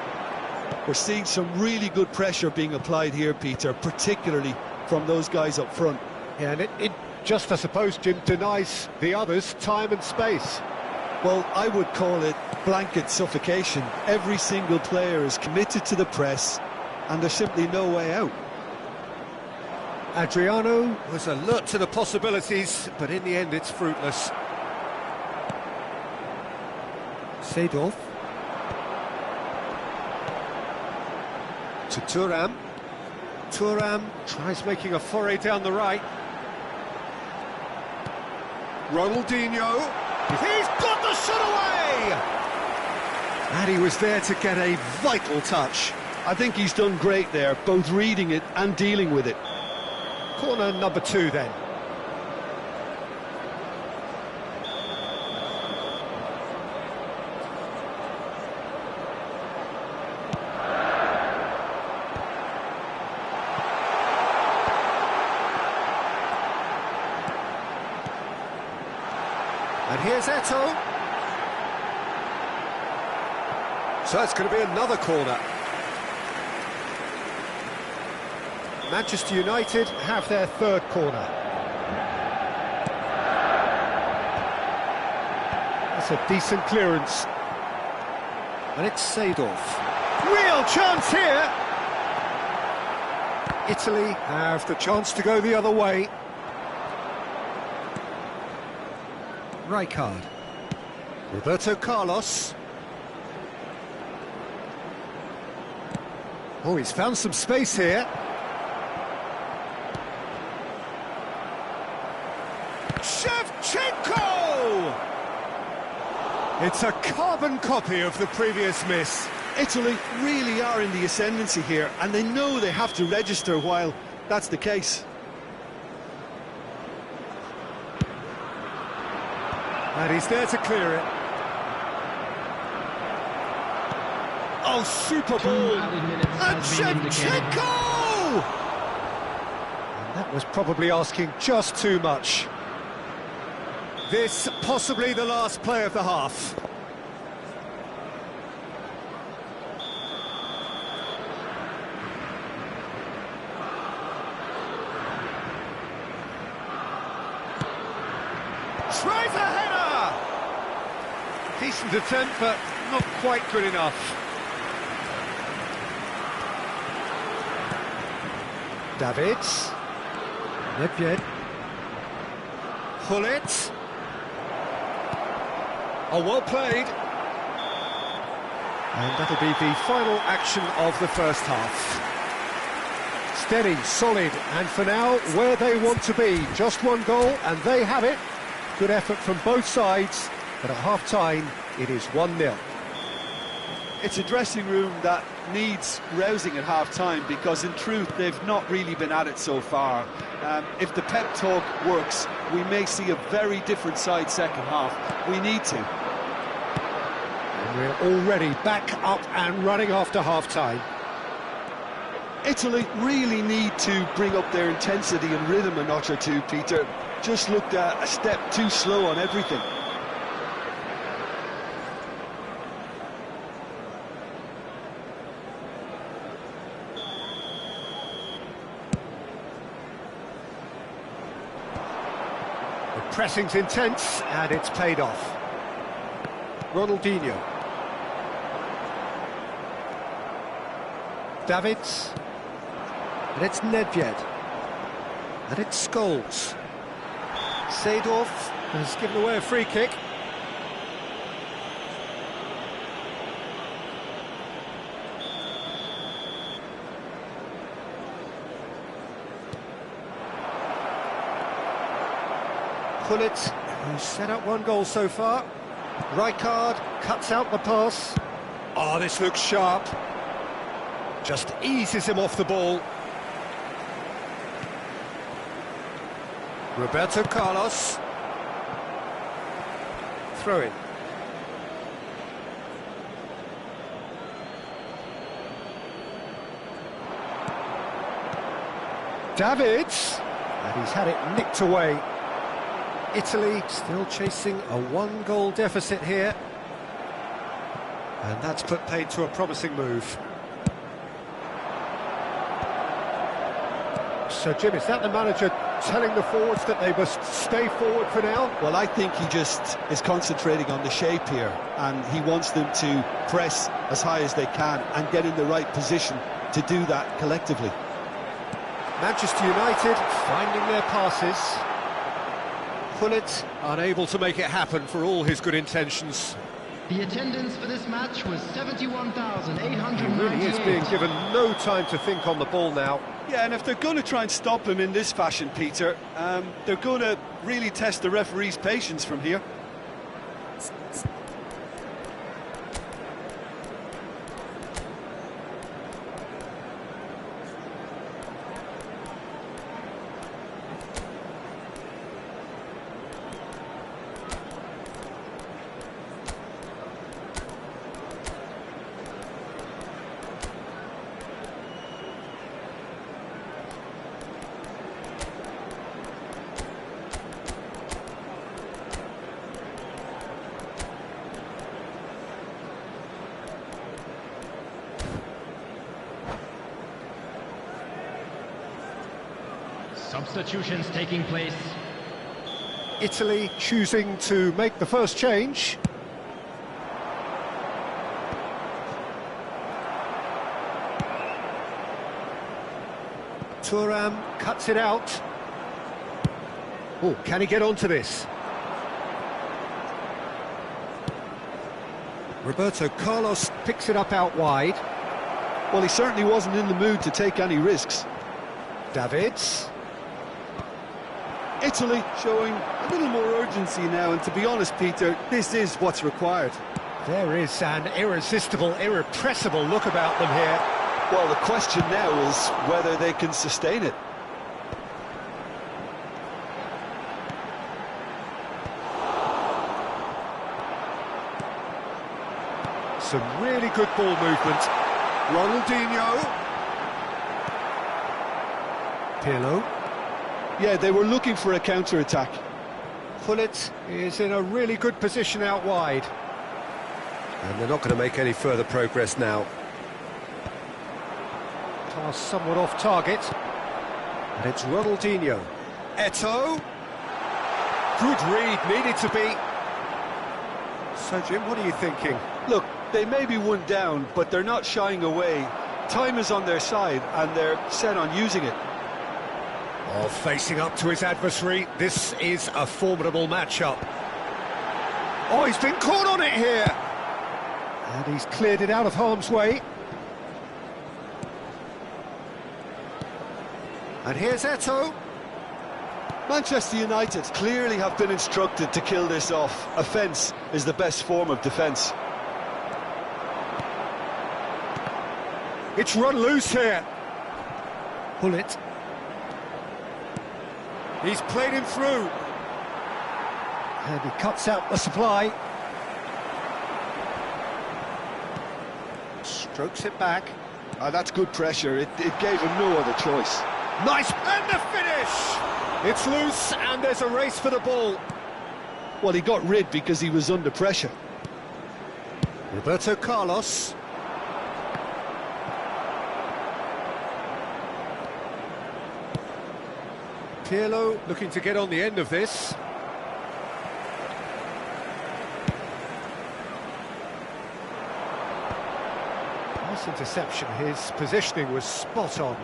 We're seeing some really good pressure being applied here, Peter, particularly from those guys up front. Yeah, and it just, I suppose, Jim, denies the others time and space. Well, I would call it blanket suffocation. Every single player is committed to the press, and there's simply no way out. Adriano was alert to the possibilities, but in the end it's fruitless. Seedorf. To Thuram. Thuram tries making a foray down the right. Ronaldinho. He's got the shot away! And he was there to get a vital touch. I think he's done great there, both reading it and dealing with it. Corner number 2 then. And here's Eto'o. So it's going to be another corner. Manchester United have their third corner. That's a decent clearance. And it's Seedorf. Real chance here! Italy have the chance to go the other way. Rijkaard. Roberto Carlos. Oh, he's found some space here. Shevchenko! It's a carbon copy of the previous miss. Italy really are in the ascendancy here, and they know they have to register while that's the case. And he's there to clear it. Oh, super ball! And Shevchenko! And that was probably asking just too much. This possibly the last play of the half. Tries a header! Decent attempt, but not quite good enough. Davids. Nedved. Hullet. Oh, well played. And that'll be the final action of the first half. Steady, solid, and for now, where they want to be. Just one goal, and they have it. Good effort from both sides, but at half-time, it is 1-0. It's a dressing room that needs rousing at half-time, because in truth, they've not really been at it so far. If the pep talk works, we may see a very different side second half. We need to. And we're already back up and running after half-time. Italy really need to bring up their intensity and rhythm a notch or two, Peter. Just looked a step too slow on everything. The pressing's intense, and it's paid off. Ronaldinho. Davids. And it's Nedved. And it's Scholes. Seedorf has given away a free kick. Hullet, who's set up one goal so far. Rijkaard cuts out the pass. Oh, this looks sharp. Just eases him off the ball. Roberto Carlos. Throw in. Davids. And he's had it nicked away. Italy still chasing a one-goal deficit here. And that's put paid to a promising move. So, Jim, is that the manager telling the forwards that they must stay forward for now? Well, I think he just is concentrating on the shape here, and he wants them to press as high as they can and get in the right position to do that collectively. Manchester United finding their passes. Hullet unable to make it happen for all his good intentions. The attendance for this match was 71,898. He really is being given no time to think on the ball now. Yeah, and if they're going to try and stop him in this fashion, Peter, they're going to really test the referee's patience from here. Substitutions taking place. Italy choosing to make the first change. Thuram cuts it out. Oh, can he get onto this? Roberto Carlos picks it up out wide. Well, he certainly wasn't in the mood to take any risks. Davids. Italy showing a little more urgency now, and to be honest, Peter, this is what's required. There is an irresistible, irrepressible look about them here. Well, the question now is whether they can sustain it. Some really good ball movement. Ronaldinho. Pirlo. Yeah, they were looking for a counter-attack. Gullit is in a really good position out wide. And they're not going to make any further progress now. Pass somewhat off target. And it's Ronaldinho. Eto'o. Good read, needed to be. So, Jim, what are you thinking? Look, they may be one down, but they're not shying away. Time is on their side, and they're set on using it. Oh, facing up to his adversary, this is a formidable matchup. Oh, he's been caught on it here. And he's cleared it out of harm's way. And here's Eto'o. Manchester United clearly have been instructed to kill this off. Offence is the best form of defence. It's run loose here. Gullit. He's played him through. And he cuts out the supply. Strokes it back. That's good pressure. It gave him no other choice. Nice, and the finish! It's loose, and there's a race for the ball. Well, he got rid because he was under pressure. Roberto Carlos. Pirlo looking to get on the end of this. Nice interception, his positioning was spot on.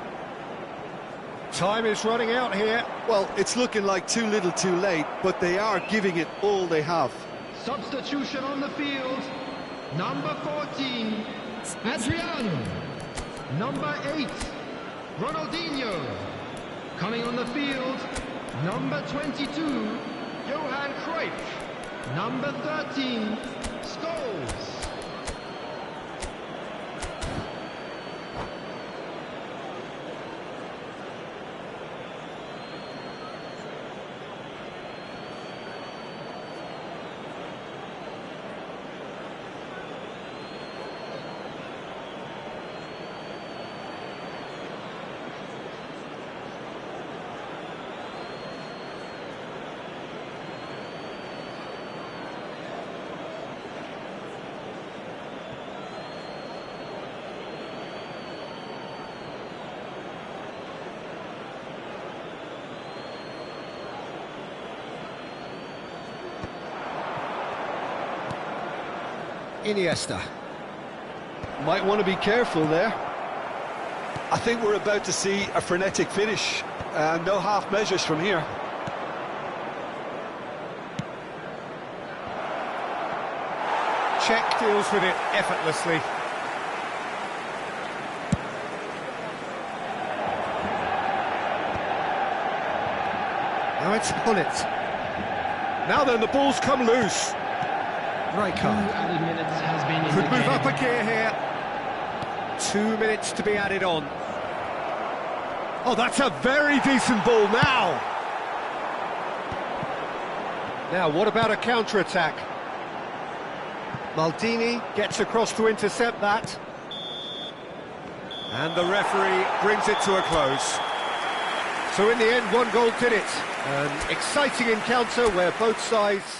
Time is running out here. Well, it's looking like too little too late, but they are giving it all they have. Substitution on the field. Number 14, Adriano. Number 8, Ronaldinho. Coming on the field, number 22, Johan Cruyff. Number 13, Scholes. Iniesta. Might want to be careful there. I think we're about to see a frenetic finish. No half measures from here. Czech deals with it effortlessly. Now it's Gullit. Now then, the ball's come loose. Added minutes has been Could move up indicated. a gear here. 2 minutes to be added on. Oh, that's a very decent ball now. Now, what about a counter-attack? Maldini gets across to intercept that. And the referee brings it to a close. So in the end, one goal did it. An exciting encounter where both sides...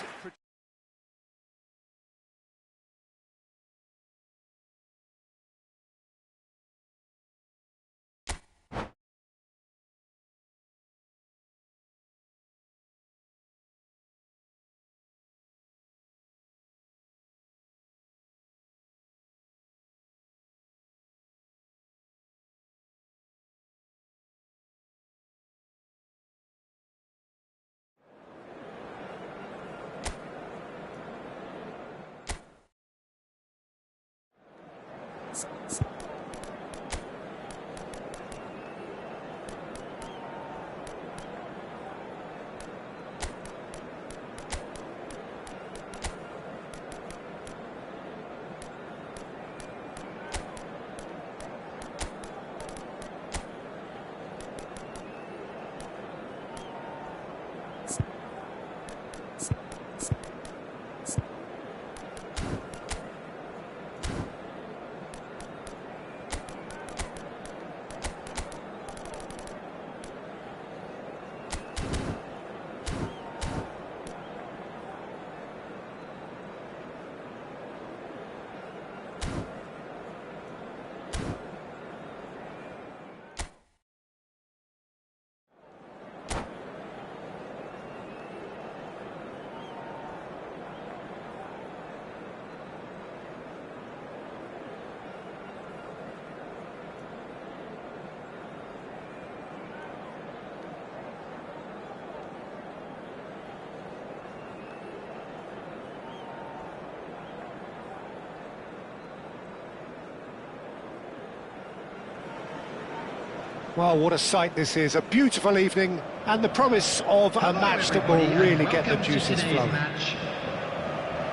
Well, what a sight this is, a beautiful evening, and the promise of a match that will really get the juices flowing.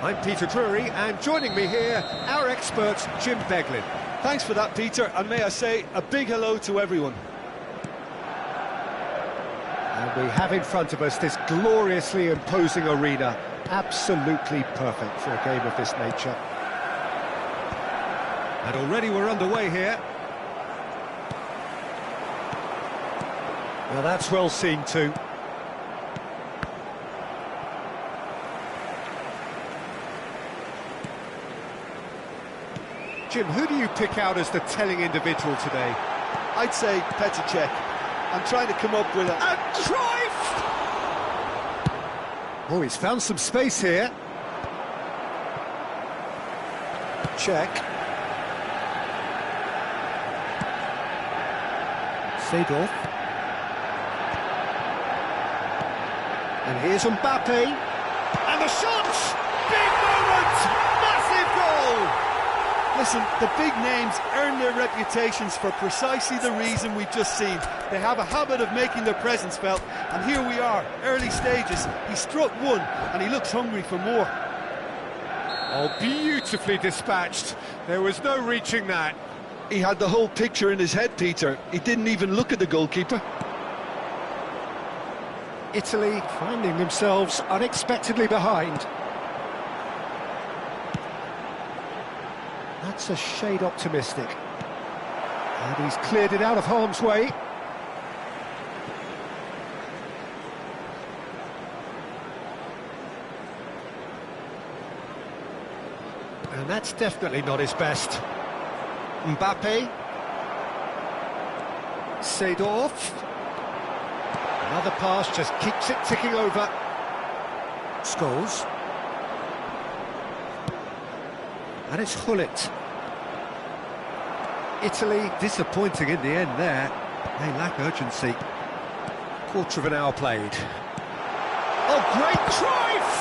I'm Peter Drury, and joining me here, our expert, Jim Beglin. Thanks for that, Peter, and may I say a big hello to everyone. And we have in front of us this gloriously imposing arena, absolutely perfect for a game of this nature. And already we're underway here. Well, that's well seen too. Jim, who do you pick out as the telling individual today? I'd say Petr Cech. I'm trying to come up with a Cruyff! Oh, he's found some space here. Cech. Seedorf. And here's Mbappe. And the shot! Big moment! Massive goal! Listen, the big names earn their reputations for precisely the reason we've just seen. They have a habit of making their presence felt, and here we are, early stages. He struck one, and he looks hungry for more. Oh, beautifully dispatched. There was no reaching that. He had the whole picture in his head, Peter. He didn't even look at the goalkeeper. Italy finding themselves unexpectedly behind. That's a shade optimistic. And he's cleared it out of harm's way. And that's definitely not his best. Mbappe. Seedorf. Another pass just keeps it ticking over. Scholes. And it's Hullet. Italy disappointing in the end there. They lack urgency. Quarter of an hour played. Oh, great Cruyff!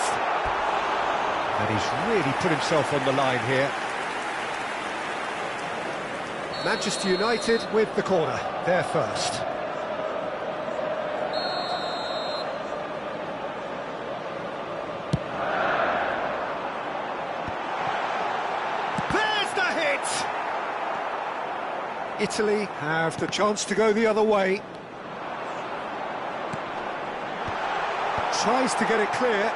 And he's really put himself on the line here. Manchester United with the corner. They're first. Italy have the chance to go the other way. Tries to get it clear.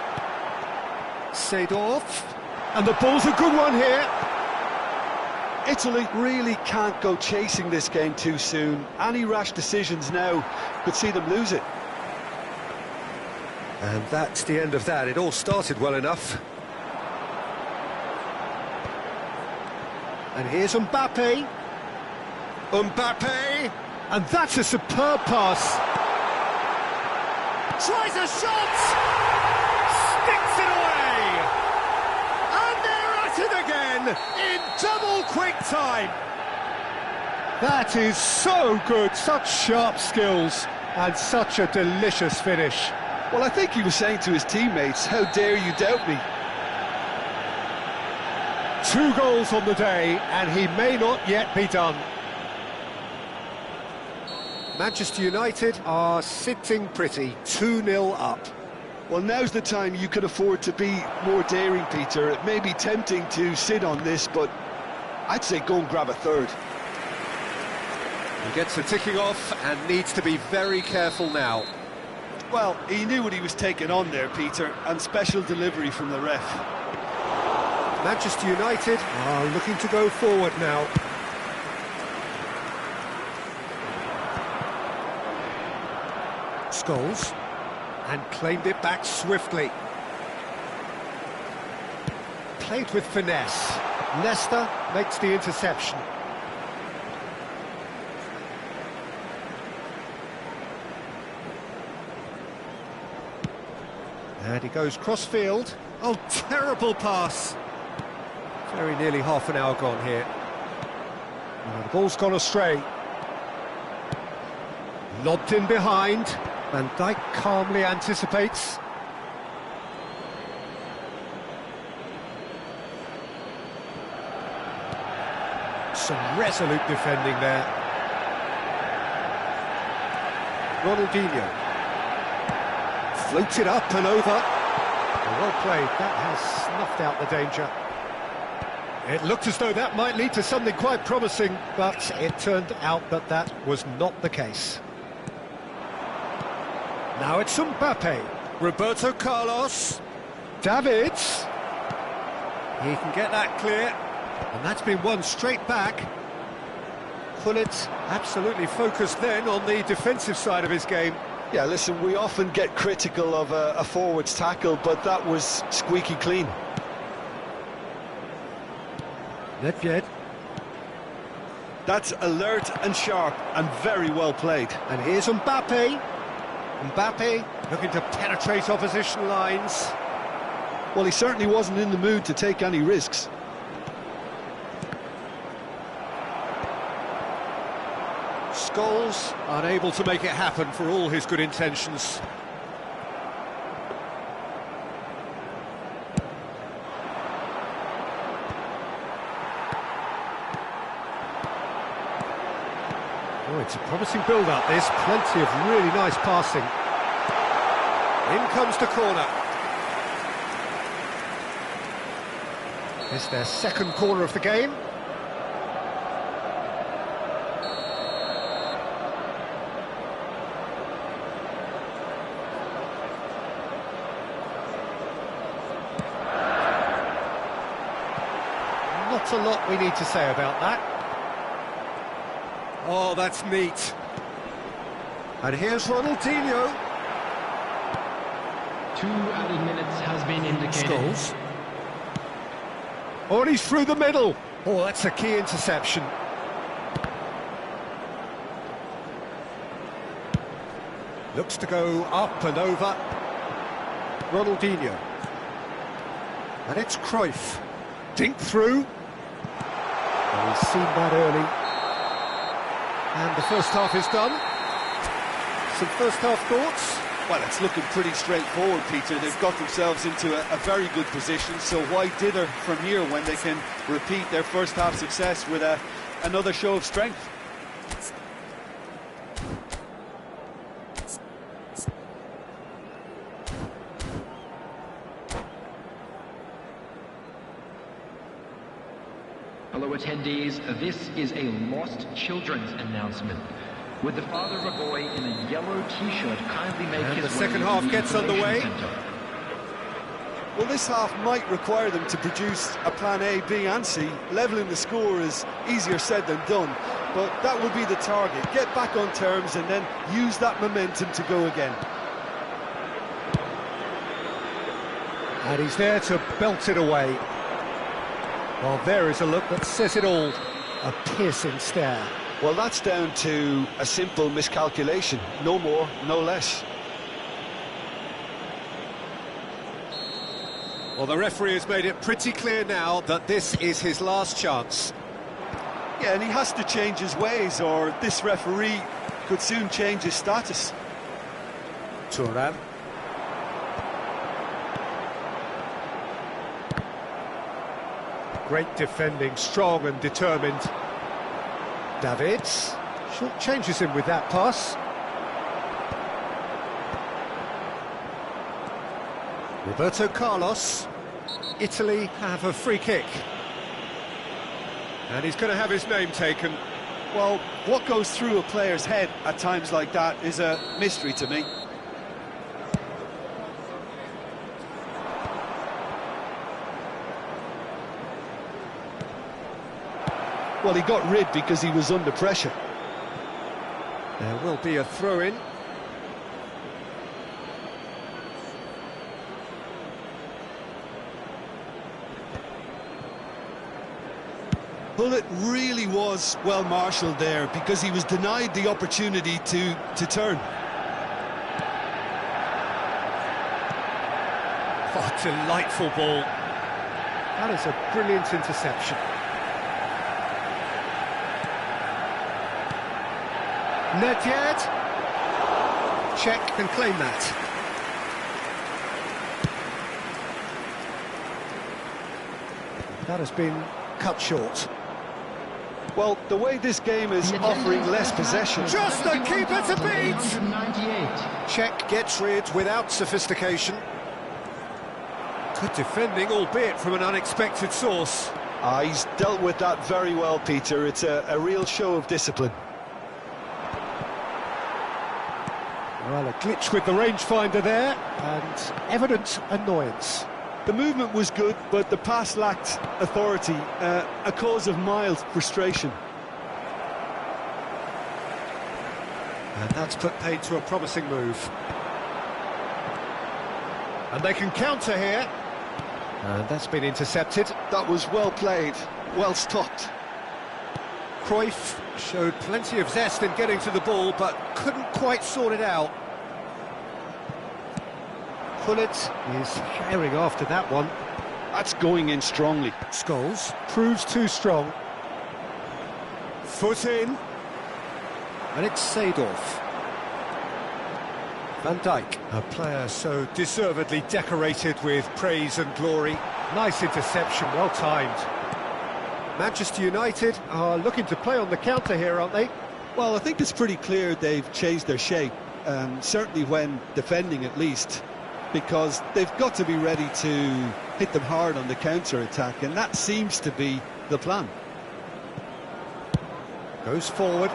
Seedorf. And the ball's a good one here. Italy really can't go chasing this game too soon. Any rash decisions now could see them lose it. And that's the end of that. It all started well enough. And here's Mbappe. Mbappe, and that's a superb pass. Tries a shot, sticks it away, and they're at it again in double quick time. That is so good, such sharp skills, and such a delicious finish. Well, I think he was saying to his teammates, how dare you doubt me? 2 goals on the day, and he may not yet be done. Manchester United are sitting pretty, 2-0 up. Well, now's the time you can afford to be more daring, Peter. It may be tempting to sit on this, but I'd say go and grab a third. He gets the ticking off and needs to be very careful now. Well, he knew what he was taking on there, Peter, and special delivery from the ref. Manchester United are looking to go forward now. Scholes, and claimed it back swiftly. Played with finesse. Leicester makes the interception. And he goes cross-field. Oh, terrible pass. Very nearly half an hour gone here. The ball's gone astray. Lobbed in behind. Van Dijk calmly anticipates. Some resolute defending there. Ronaldinho. Floats it up and over. Well played, that has snuffed out the danger. It looked as though that might lead to something quite promising, but it turned out that that was not the case. Now it's Mbappe. Roberto Carlos. Davids. He can get that clear. And that's been won straight back. Gullit absolutely focused then on the defensive side of his game. Yeah, listen, we often get critical of a forward's tackle, but that was squeaky clean. Nedved. That's alert and sharp and very well played. And here's Mbappe. Mbappe looking to penetrate opposition lines. Well, he certainly wasn't in the mood to take any risks. Scholes unable to make it happen for all his good intentions. Oh, it's a promising build-up, this. Plenty of really nice passing. In comes the corner. It's their second corner of the game. Not a lot we need to say about that. Oh, that's neat. And here's Ronaldinho. 2 added minutes has been indicated. Scholes. Oh, and he's through the middle. Oh, that's a key interception. Looks to go up and over. Ronaldinho. And it's Cruyff. Dink through. Oh, he's seen that early. And the first half is done. Some first half thoughts? Well, it's looking pretty straightforward, Peter. They've got themselves into a very good position, so why dither from here when they can repeat their first half success with another show of strength? Hello attendees, this is a lost children's announcement. Would the father of a boy in a yellow t-shirt kindly make And his the way second to half the gets underway. information center? Well, this half might require them to produce a plan A, B and C. Levelling the score is easier said than done, but that will be the target. Get back on terms and then use that momentum to go again. And he's there to belt it away. Well, there is a look that says it all. A piercing stare. Well, that's down to a simple miscalculation. No more, no less. Well, the referee has made it pretty clear now that this is his last chance. Yeah, and he has to change his ways, or this referee could soon change his status. Thuram. Great defending, strong and determined. Davids short changes him with that pass. Roberto Carlos. Italy have a free kick. And he's going to have his name taken. Well, what goes through a player's head at times like that is a mystery to me. Well, he got rid because he was under pressure. There will be a throw-in. Gullit really was well marshalled there because he was denied the opportunity to turn. Oh, delightful ball. That is a brilliant interception. Nedved. Check and claim that. That has been cut short. Well, the way this game is offering less possession. Just the keeper to beat! 198. Czech gets rid without sophistication. Good defending, albeit from an unexpected source. He's dealt with that very well, Peter. It's a real show of discipline. Well, a glitch with the rangefinder there, and evident annoyance. The movement was good, but the pass lacked authority, a cause of mild frustration. And that's put paid to a promising move. And they can counter here. And that's been intercepted. That was well played, well stopped. Cruyff showed plenty of zest in getting to the ball, but couldn't quite sort it out. Pullet is firing after that one. That's going in strongly. Scholes proves too strong. Foot in. And it's Seedorf. Van Dijk, a player so deservedly decorated with praise and glory. Nice interception, well timed. Manchester United are looking to play on the counter here, aren't they? Well, I think it's pretty clear they've changed their shape, certainly when defending at least, because they've got to be ready to hit them hard on the counter-attack, and that seems to be the plan. Goes forward.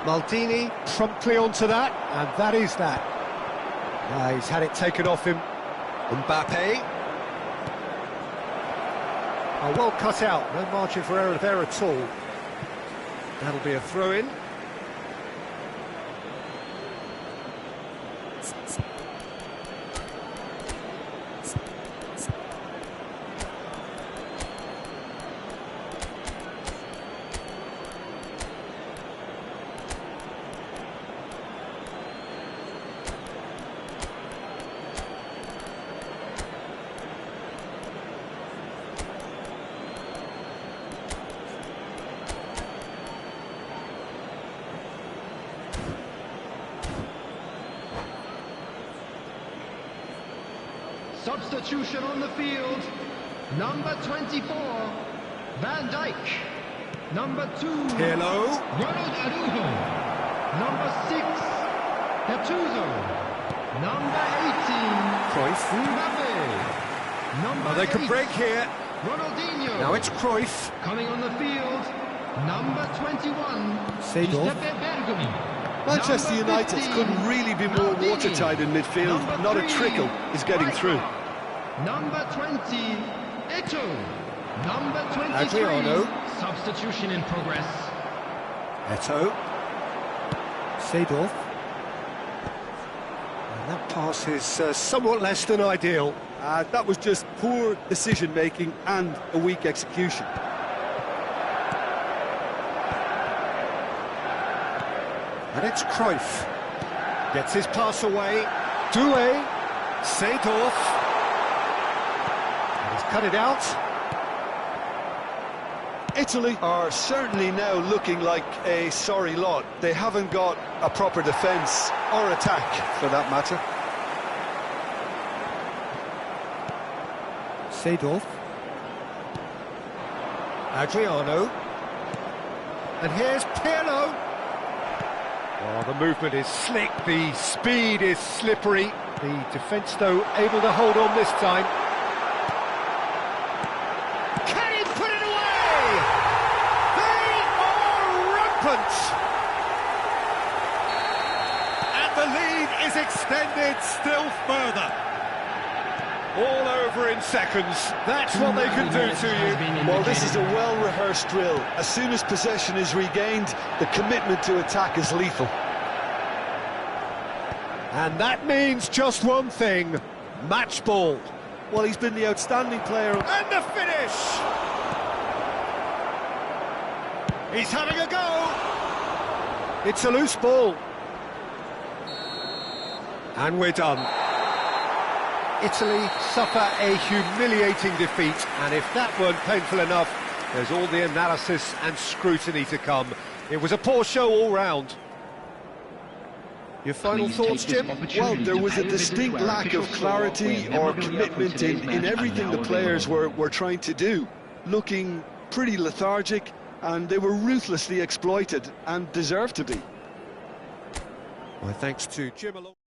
Maldini promptly onto that, and that is that. He's had it taken off him. Mbappe. Oh, well cut out, no margin for error there at all. That'll be a throw-in. Substitution on the field. Number 24, Van Dijk. Number 2, Hello. Ronald Araujo. Number 6, Gattuso. Number 18, Cruyff. Mbappe. Number They could 8, break here. Ronaldinho. Now it's Cruyff. Coming on the field. Number 21, Seedorf. Giuseppe Bergomi. Manchester Number United 15, couldn't really be more Maldini. watertight in midfield. Number Not a 3, trickle is getting through. Number 20, Eto'o. Number 23, Adriano. substitution in progress. Eto'o. Seedorf. And that pass is somewhat less than ideal. That was just poor decision-making and a weak execution. And it's Cruyff. Gets his pass away. Doué. Seedorf. And he's cut it out. Italy are certainly now looking like a sorry lot. They haven't got a proper defence or attack, for that matter. Seedorf. Adriano. And here's Pirlo. Oh, the movement is slick, the speed is slippery. The defence, though, able to hold on this time. Can he put it away? They are rampant! And the lead is extended still further. All over in seconds. That's what they can do to you. Well, this is a well-rehearsed drill. As soon as possession is regained, the commitment to attack is lethal. And that means just one thing, match ball. Well, he's been the outstanding player. And the finish! He's having a go! It's a loose ball. And we're done. Italy suffer a humiliating defeat, and if that weren't painful enough, there's all the analysis and scrutiny to come. It was a poor show all round. Your final Please thoughts, take this Jim? opportunity Well, there to was a pay a visit distinct to our lack of official store, clarity where or memorabilia from commitment today's in match are everything the now players available. were trying to do. Looking pretty lethargic, and they were ruthlessly exploited and deserved to be. My thanks to Jim along.